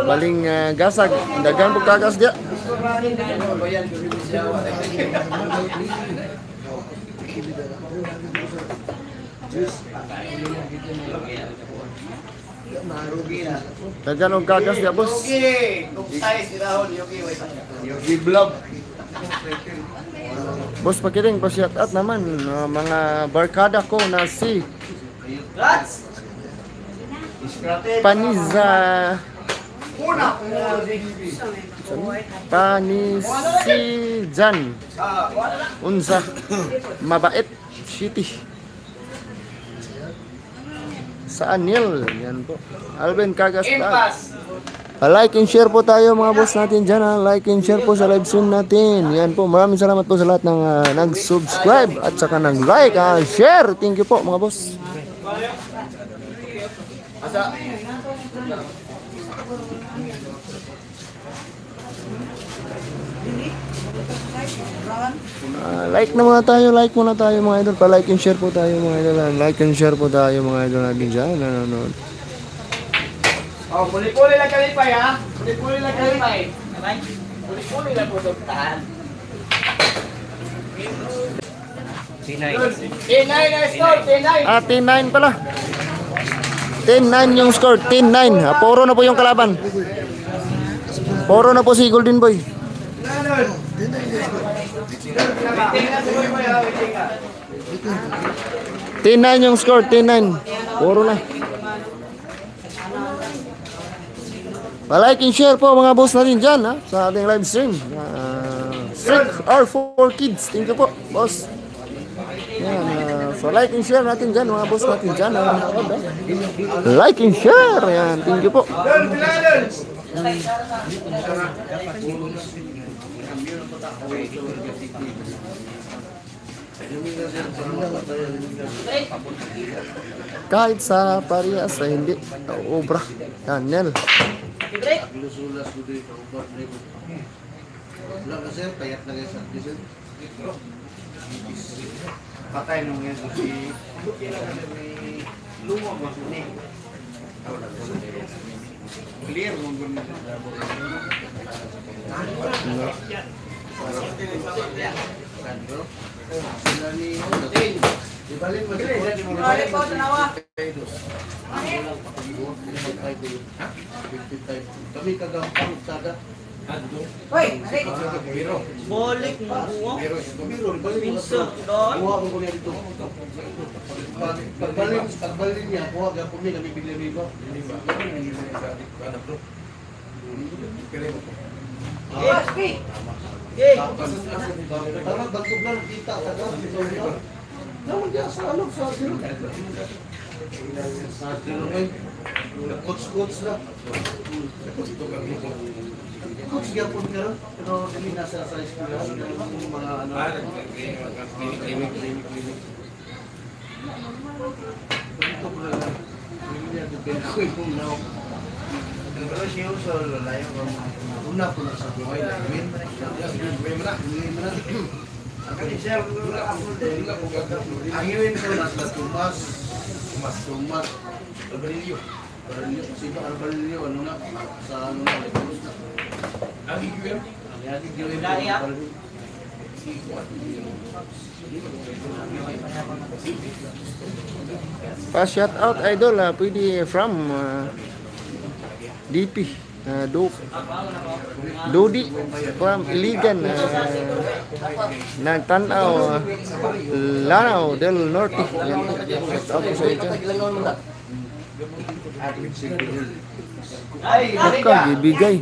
Baling gasag, daghan po Kagas dia. Daghan og Kagas dia, boss. Okay, tuktay si Rahon, Yogi Vlog. Boss, pakiting pa shout out naman mga barkada ko na si Paniza Panisijan Unsa Mabait City sa Anil, yan po. Alvin Kagas pa. Like and share po tayo mga boss natin dyan ha. Like and share po sa live stream natin. Yan po, maraming salamat po sa lahat ng nag-subscribe at saka nag-like and share. Thank you po mga boss. Like na muna tayo, like muna tayo mga idol. Pa-like and share po tayo mga idol. Like and share po tayo mga idol natin dyan. Nanonood. Oh, puli-puli lang kalipay ha. Puli-puli lang kalipay. Puli-puli lang po doktahan. T9 na score, T9. 10-9 pala. 10-9 yung score, 10-9. Puro na po yung kalaban. Puro na po si Golden Boy. 10-9 yung score, 10-9. Puro na. Pa-like and share po mga boss natin dyan ha, sa ating live stream. Strict R4 Kids. Thank you po, boss. Yan, so like and share natin dyan mga boss natin dyan. Like and share. Yan, thank you po. Kahit sa parehas ay hindi obra. Daniel. Lusulas ko dito, wala ka sir, payat na kayo sa diesel. Patay nung yan si lumog mas ni. Clear mo gun na. Sila ni ibalik mo Balik po, tanawa. kami kagampang sada. Hoy, balik. Bolik mo. Biro, Pinso, doon. kuha ko niya dito. Pagbalik niya, kuha ka kami kami bigla-bigla. Okay. Okay. Tama, bantog lang kita sa daw. Naman diya sa ano sa zero. Sa zero ay coach na. Coach gyapon ka ron, pero dili na sa eskwela yung mga ano. Ito ko lang. Hindi na depende ko yung now. Pero siya sa lalayo una po na sa buhay lang. Ang iwin ko nas tumas. Albarilyo. Sipa albarilyo ano na sa ano na. Agi giwin. Agi giwin. Pa-shout out idol, pwede from DP, Dodi from Iligan, nagtanaw, Lanao del Norte. Yan. Shout out sa inyo. Aka, ibigay.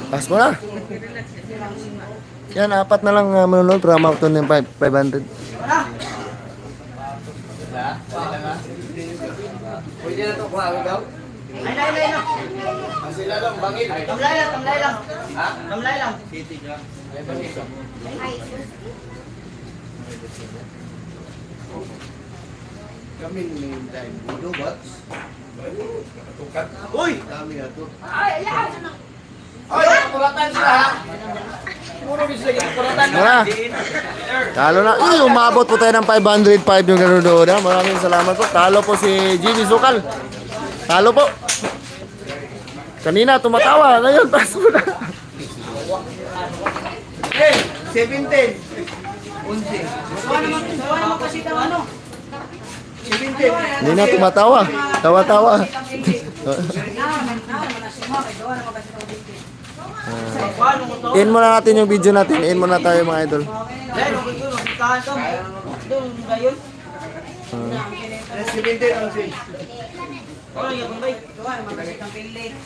Pas mo na. Yan, apat na lang manunod para makuton ng 500. Pwede na ito kuha daw? Ay, na. Sila lang, bangin. Tamlay lang. Ha? Tamlay lang. Ay, bangin. Kami may time. Budo, bats? Tukat. Uy! Kami na ito. Oy, kuratan sila ha. Puro bisa yung kuratan Wala. Talo na. Umabot po tayo ng 505 yung nanonood. Maraming salamat po. Talo po si Jimmy Sukal. Talo po. Kanina tumatawa. Ngayon, taas mo na. Hey, 17. 11. Gawa naman kasi daw ano. 17. Kanina tumatawa. Tawa-tawa. In muna natin yung video natin. In muna tayo mga idol. Dahil, magkahan ka. Doon, gayon. 17 ang sin. Oh, yung kumbay. Gawa naman kasi kang pili.